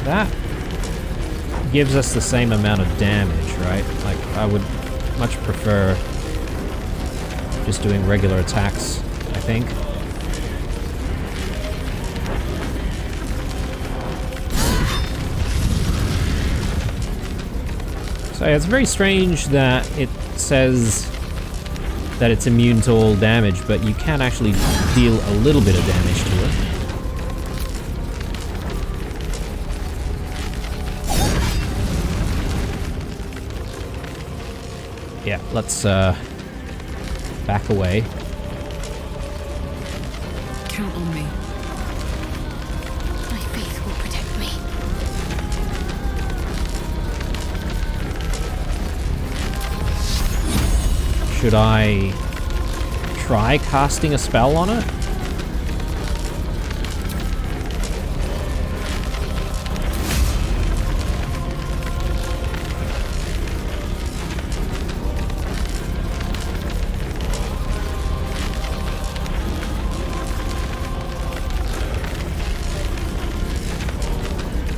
Speaker 1: That gives us the same amount of damage, right? Like, I would much prefer just doing regular attacks, I think. So yeah, it's very strange that it says that it's immune to all damage, but you can actually deal a little bit of damage to it. Yeah, let's back away.
Speaker 10: Count on me.
Speaker 2: My faith will protect me.
Speaker 1: Should I try casting a spell on it?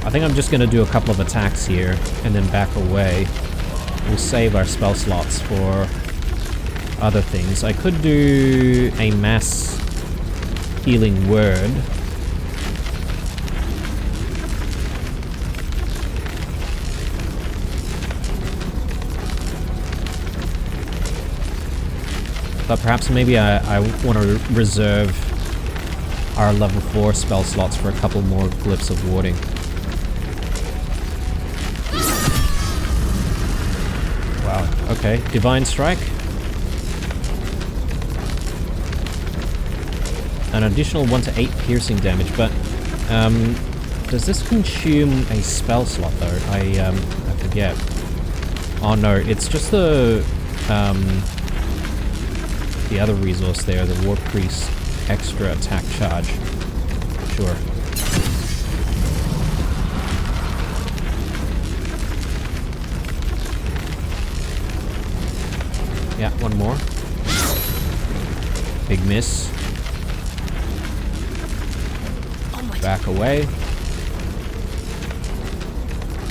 Speaker 1: I think I'm just going to do a couple of attacks here and then back away. We'll save our spell slots for other things. I could do a mass healing word. But perhaps maybe I want to reserve our level 4 spell slots for a couple more glyphs of warding. Wow, okay. Divine Strike. An additional 1 to 8 piercing damage, but does this consume a spell slot though? I forget. Oh no, it's just the other resource there, the War Priest extra attack charge. Sure. Yeah, one more. Big miss. Back away.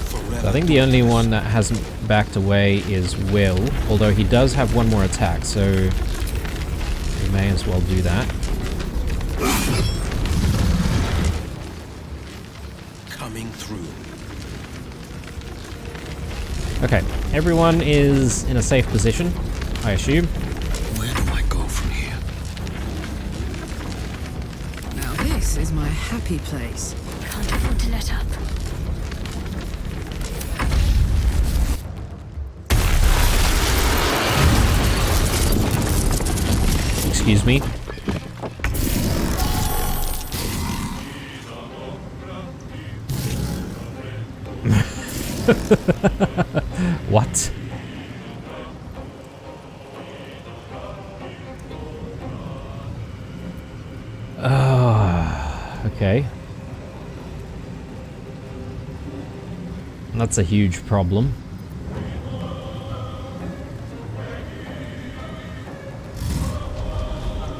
Speaker 1: So I think the only one that hasn't backed away is Will, although he does have one more attack, so we may as well do that.
Speaker 5: Coming through.
Speaker 1: Okay, everyone is in a safe position, I assume.
Speaker 5: Where do I go from here?
Speaker 10: Now this is my happy place.
Speaker 2: Can't afford to let up.
Speaker 1: Excuse me. What? Okay. That's a huge problem.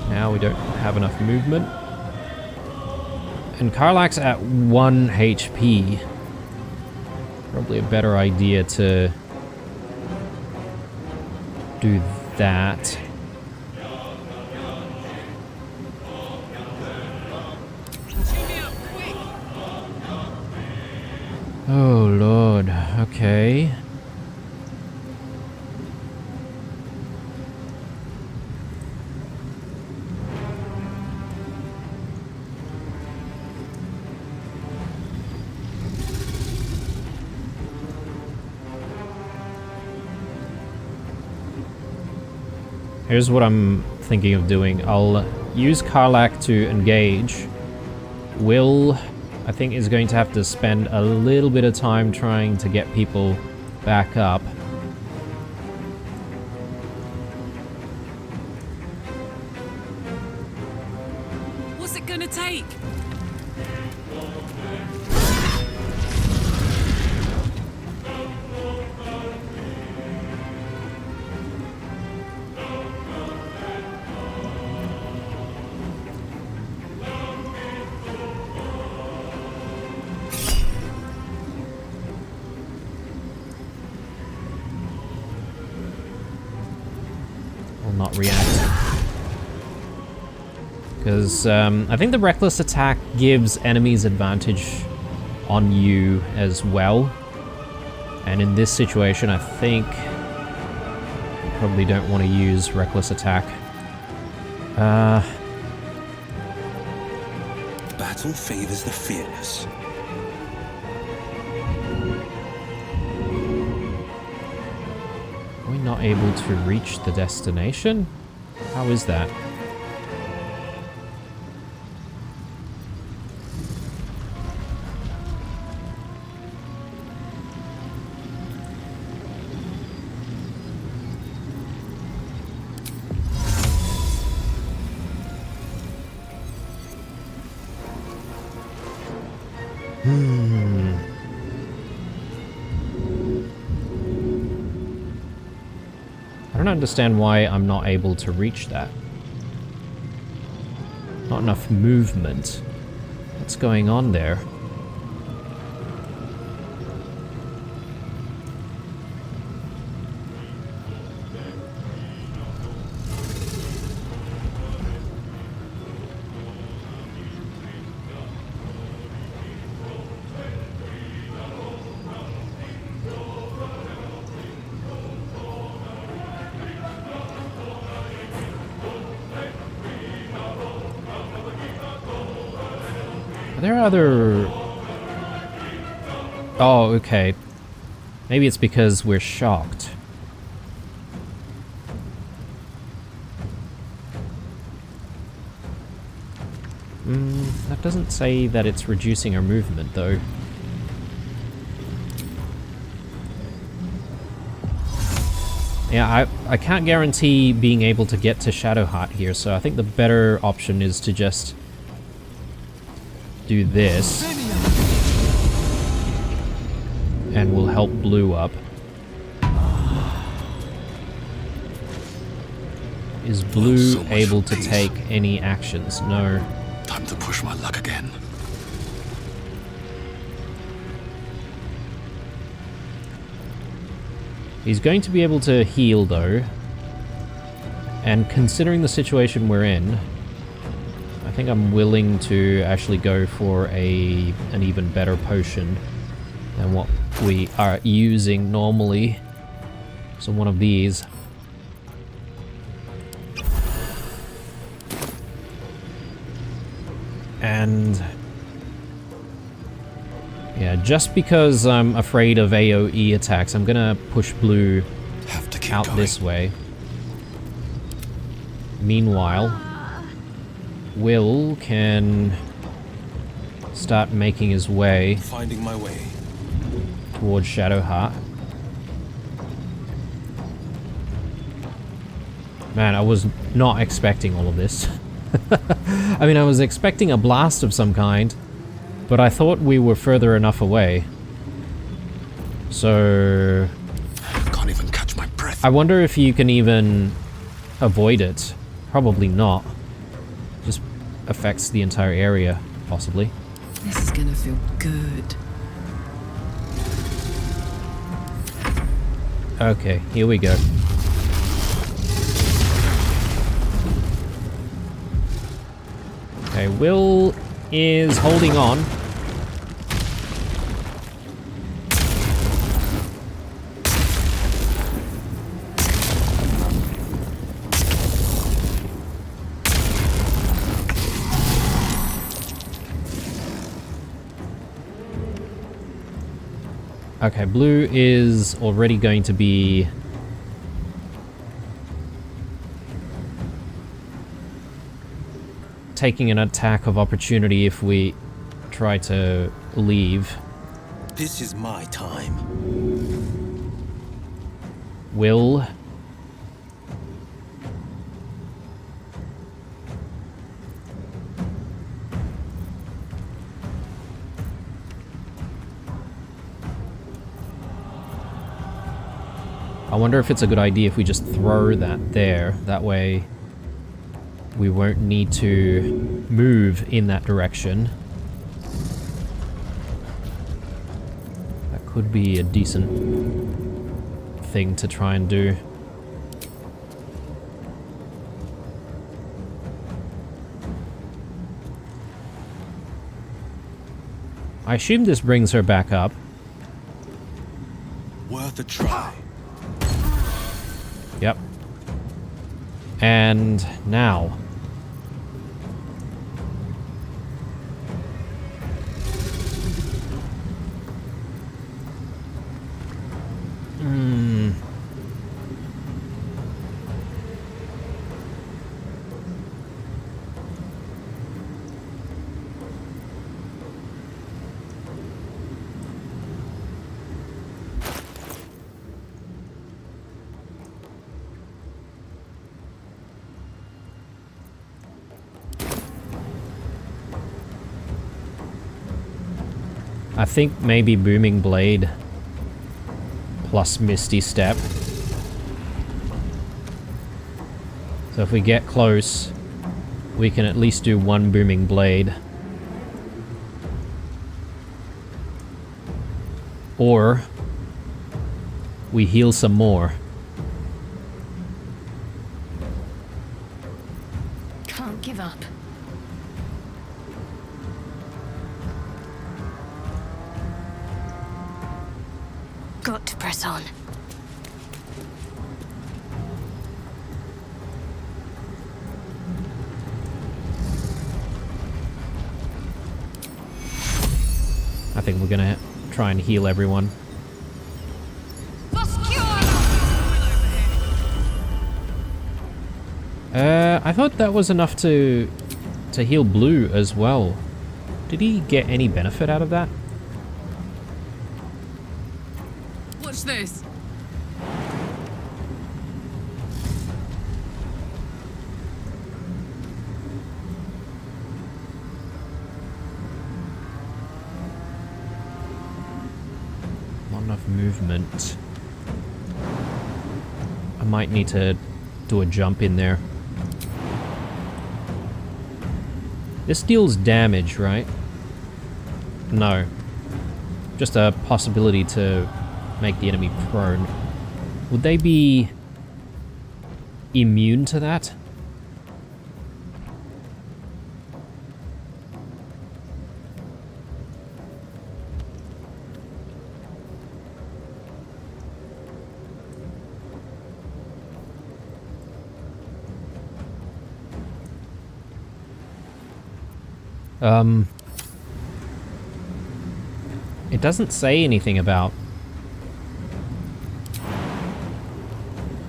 Speaker 1: Now we don't have enough movement. And Karlak's at 1 HP. Probably a better idea to do that. Oh lord, okay. Here's what I'm thinking of doing. I'll use Karlak to engage. Will, I think, is going to have to spend a little bit of time trying to get people back up.
Speaker 10: What's it gonna take?
Speaker 1: Not react. Because I think the reckless attack gives enemies advantage on you as well. And in this situation, I think you probably don't want to use reckless attack.
Speaker 5: Battle favors the fearless.
Speaker 1: Are we not able to reach the destination? How is that? I don't understand why I'm not able to reach that. Not enough movement. What's going on there? Are there other... Oh, okay. Maybe it's because we're shocked. That doesn't say that it's reducing our movement, though. Yeah, I can't guarantee being able to get to Shadowheart here, so I think the better option is to just do this. And we'll help Blue up. Is Blue
Speaker 5: So much
Speaker 1: able
Speaker 5: for
Speaker 1: to
Speaker 5: peace.
Speaker 1: take any actions? No.
Speaker 5: Time to push my luck again.
Speaker 1: He's going to be able to heal, though. And considering the situation we're in, I think I'm willing to actually go for an even better potion than what we are using normally. So one of these. And yeah, just because I'm afraid of AoE attacks, I'm gonna push Blue
Speaker 5: Have to keep
Speaker 1: out
Speaker 5: going.
Speaker 1: this way. Meanwhile, Will can start making his way
Speaker 5: Finding my way.
Speaker 1: towards Shadowheart. Man, I was not expecting all of this. I mean, I was expecting a blast of some kind, but I thought we were further enough away. So
Speaker 5: Can't even catch my breath.
Speaker 1: I wonder if you can even avoid it. Probably not. Just affects the entire area, possibly.
Speaker 10: This is gonna feel good.
Speaker 1: Okay, here we go. Okay, Will is holding on. Okay, Blue is already going to be... taking an attack of opportunity if we try to leave.
Speaker 5: This is my time.
Speaker 1: Will... I wonder if it's a good idea if we just throw that there. That way we won't need to move in that direction. That could be a decent thing to try and do. I assume this brings her back up.
Speaker 5: Worth a try.
Speaker 1: Yep. And now. I think maybe Booming Blade plus Misty Step. So if we get close, we can at least do one Booming Blade. Or we heal some more.
Speaker 2: Can't give up. Got to press on.
Speaker 1: I think we're gonna try and heal everyone. I thought that was enough to heal Blue as well. Did he get any benefit out of that?
Speaker 10: Watch this.
Speaker 1: Not enough movement. I might need to do a jump in there. This deals damage, right? No. Just a possibility to make the enemy prone. Would they be immune to that? It doesn't say anything about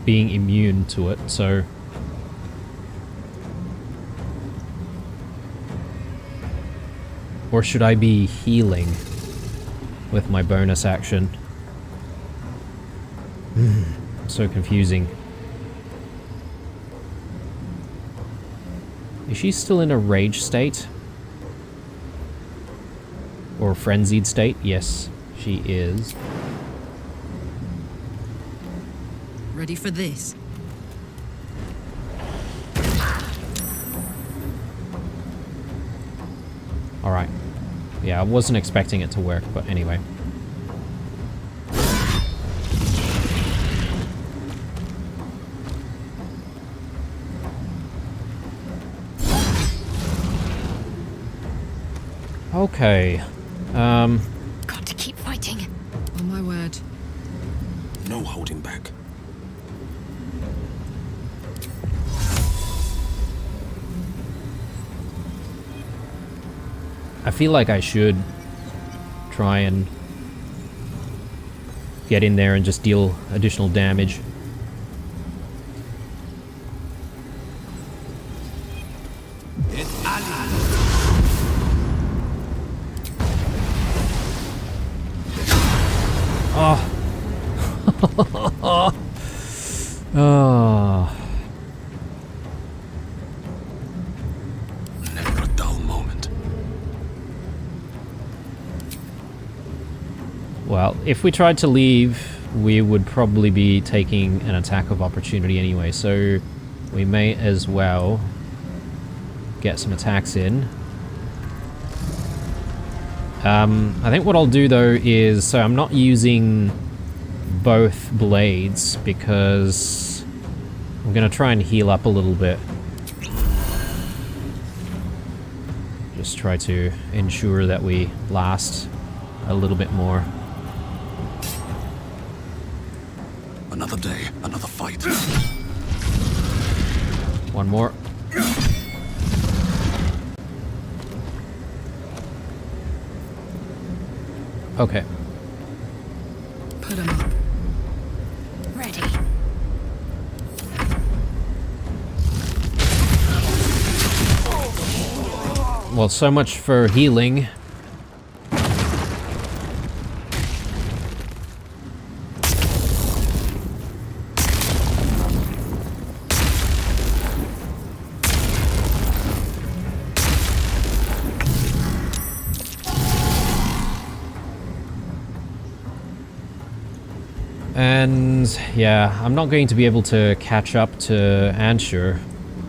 Speaker 1: being immune to it, so... Or should I be healing with my bonus action? So confusing. Is she still in a rage state? Or a frenzied state? Yes, she is.
Speaker 10: Ready for this?
Speaker 1: Alright. Yeah, I wasn't expecting it to work, but anyway. Okay.
Speaker 2: Got to keep fighting.
Speaker 10: On my word.
Speaker 5: No holding back.
Speaker 1: I feel like I should try and get in there and just deal additional damage. Oh. Oh.
Speaker 5: Never a dull moment.
Speaker 1: Well, if we tried to leave, we would probably be taking an attack of opportunity anyway, so we may as well get some attacks in. I think what I'll do though is, so I'm not using both blades because I'm gonna try and heal up a little bit. Just try to ensure that we last a little bit more.
Speaker 5: Another day, another fight.
Speaker 1: One more. Okay.
Speaker 10: Put 'em up.
Speaker 2: Ready.
Speaker 1: Well, so much for healing. And yeah, I'm not going to be able to catch up to Ansher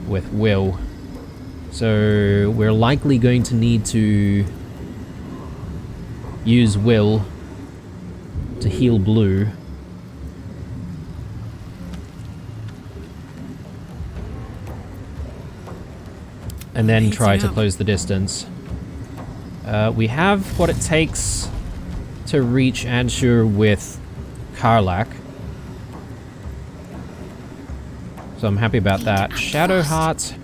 Speaker 1: with Will. So we're likely going to need to use Will to heal Blue. And then try to close the distance. We have what it takes to reach Ansher with Karlach. So I'm happy about that. Shadow Heart.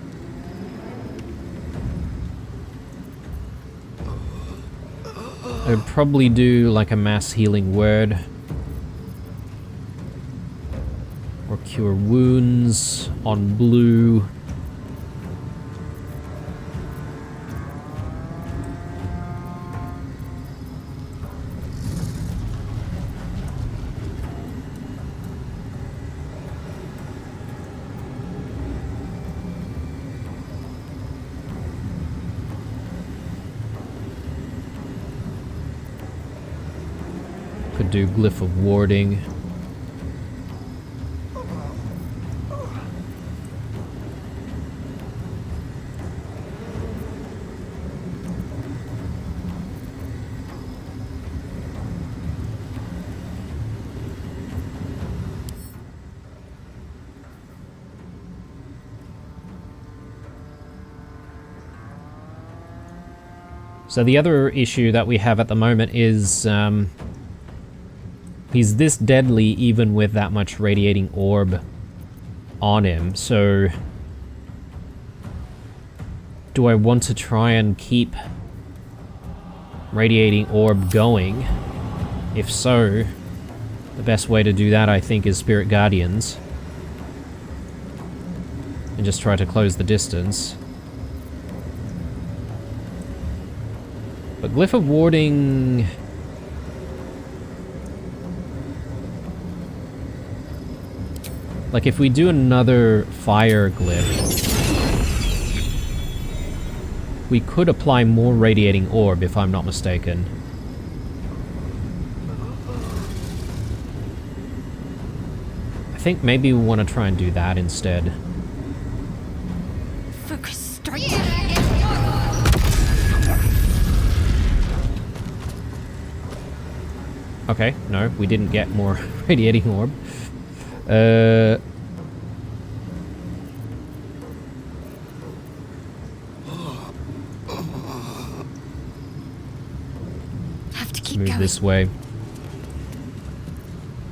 Speaker 1: I would probably do like a mass healing word. Or cure wounds on Blue. Could do Glyph of Warding. So the other issue that we have at the moment is he's this deadly even with that much radiating orb on him, so do I want to try and keep radiating orb going? If so, the best way to do that I think is Spirit Guardians and just try to close the distance. But Glyph of Warding... like, if we do another fire glyph, we could apply more radiating orb, if I'm not mistaken. I think maybe we want to try and do that instead.
Speaker 2: Focus straight.
Speaker 1: Okay, no, we didn't get more radiating orb.
Speaker 2: Have to
Speaker 1: Let's
Speaker 2: keep
Speaker 1: move
Speaker 2: going.
Speaker 1: this way.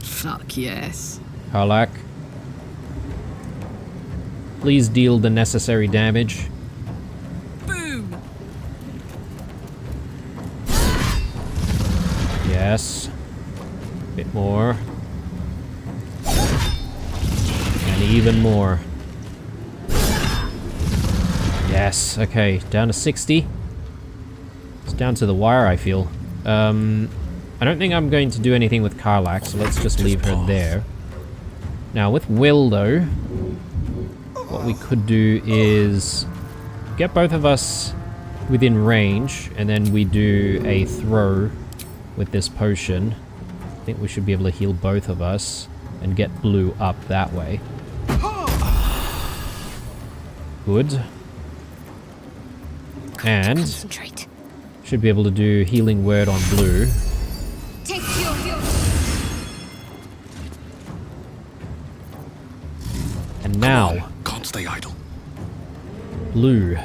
Speaker 10: Fuck yes.
Speaker 1: Karlak. Please deal the necessary damage.
Speaker 10: Boom!
Speaker 1: Yes. Bit more. And even more. Yes, okay. Down to 60. It's down to the wire, I feel. I don't think I'm going to do anything with Karlak, so let's just leave her there. Now, with Will, though, what we could do is get both of us within range, and then we do a throw with this potion. I think we should be able to heal both of us and get Blue up that way. Good. And
Speaker 2: Concentrate.
Speaker 1: should be able to do healing word on Blue.
Speaker 2: Take your
Speaker 1: And now,
Speaker 5: Can't stay idle.
Speaker 1: Blue.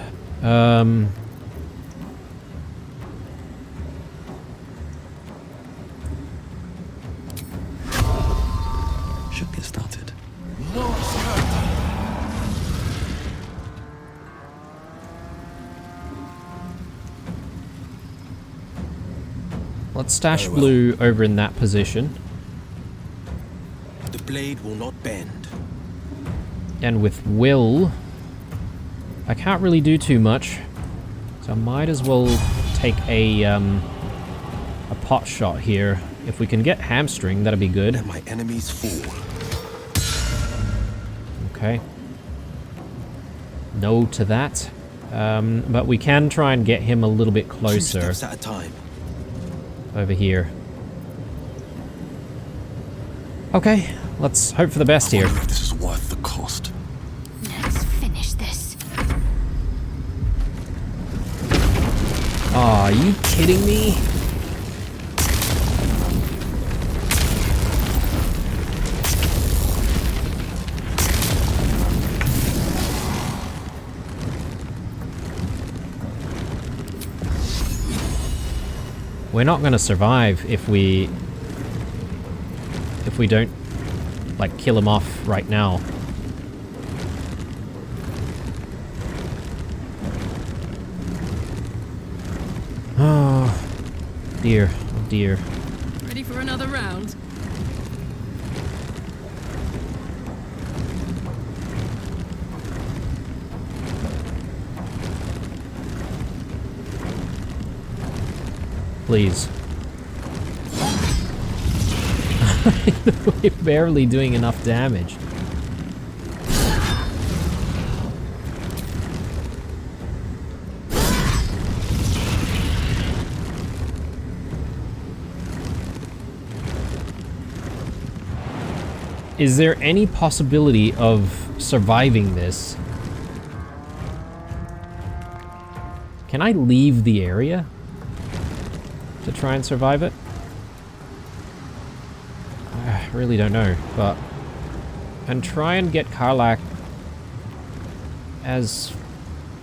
Speaker 5: Should get started.
Speaker 1: Let's stash Blue over in that position.
Speaker 5: The blade will not bend.
Speaker 1: And with Will, I can't really do too much. So I might as well take a pot shot here. If we can get Hamstring, that'd be good.
Speaker 5: Let my enemies fall.
Speaker 1: Okay. No to that. But we can try and get him a little bit
Speaker 5: 2
Speaker 1: closer
Speaker 5: steps at a time.
Speaker 1: over here. Okay, let's hope for the best here.
Speaker 5: I wonder if this is worth the cost.
Speaker 2: Let's finish this.
Speaker 1: Aw, are you kidding me? We're not gonna survive if we don't, like, kill him off right now. Oh, dear, oh dear.
Speaker 10: Ready for another round?
Speaker 1: Please. We're barely doing enough damage. Is there any possibility of surviving this? Can I leave the area to try and survive it? I really don't know, but... And try and get Karlak as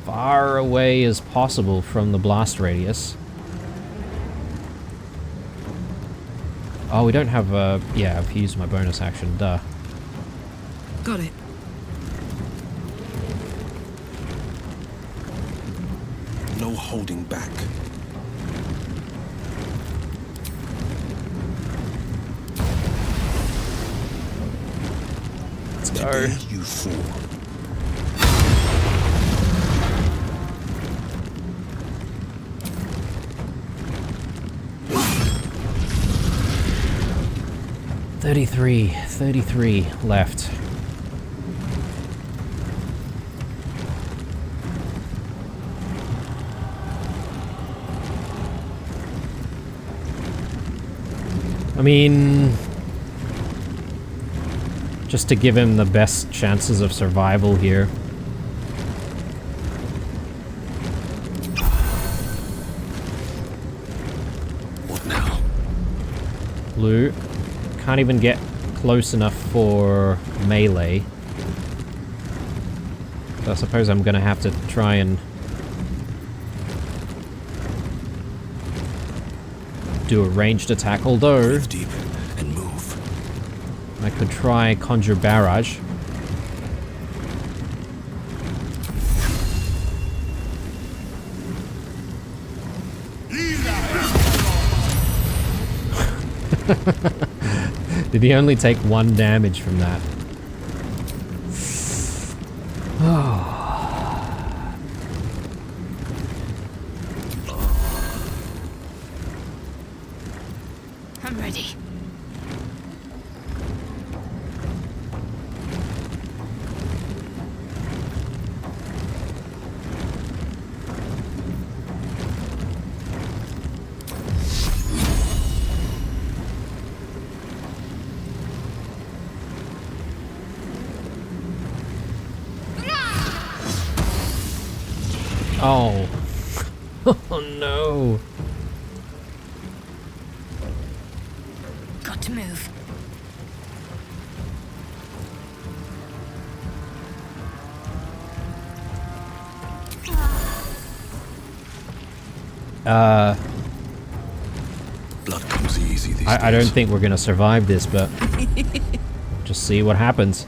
Speaker 1: far away as possible from the blast radius. Oh, we don't have a... Yeah, I've used my bonus action, duh.
Speaker 10: Got it.
Speaker 5: No holding back.
Speaker 1: Let's go.
Speaker 5: Today you fall. $33
Speaker 1: left. I mean, just to give him the best chances of survival here.
Speaker 5: What now?
Speaker 1: Blue. Can't even get close enough for melee. So I suppose I'm gonna have to try and do a ranged attack, although
Speaker 5: Breathe deep and move.
Speaker 1: I could try Conjure Barrage. Did he only take 1 damage from that?
Speaker 2: I'm ready.
Speaker 1: Oh. Oh no.
Speaker 2: Got to move.
Speaker 5: Blood comes easy these
Speaker 1: I don't
Speaker 5: days.
Speaker 1: think we're gonna survive this, but just see what happens.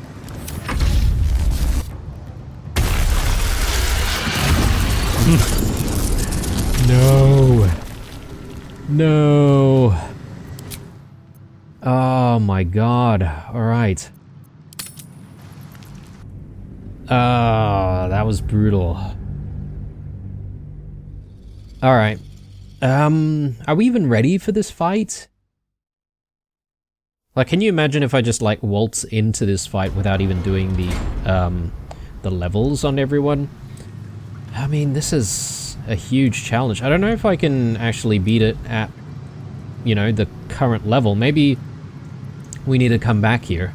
Speaker 1: No. No. Oh my god. Alright. That was brutal. Alright. Are we even ready for this fight? Like, can you imagine if I just, like, waltz into this fight without even doing the levels on everyone? I mean, this is a huge challenge. I don't know if I can actually beat it at, you know, the current level. Maybe we need to come back here.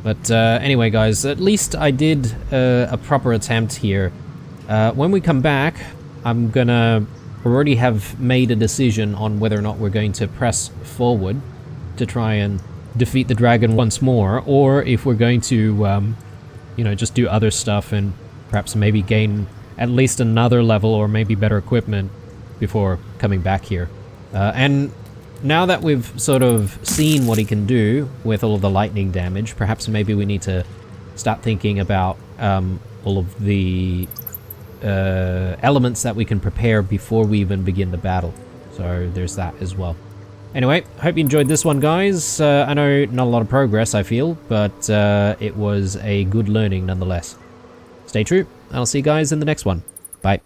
Speaker 1: But anyway, guys, at least I did a proper attempt here. When we come back, I'm gonna already have made a decision on whether or not we're going to press forward to try and defeat the dragon once more, or if we're going to, you know, just do other stuff and perhaps maybe gain at least another level or maybe better equipment before coming back here. And now that we've sort of seen what he can do with all of the lightning damage, perhaps maybe we need to start thinking about all of the elements that we can prepare before we even begin the battle. So there's that as well. Anyway, hope you enjoyed this one, guys. I know not a lot of progress, I feel, but it was a good learning nonetheless. Stay true, and I'll see you guys in the next one. Bye.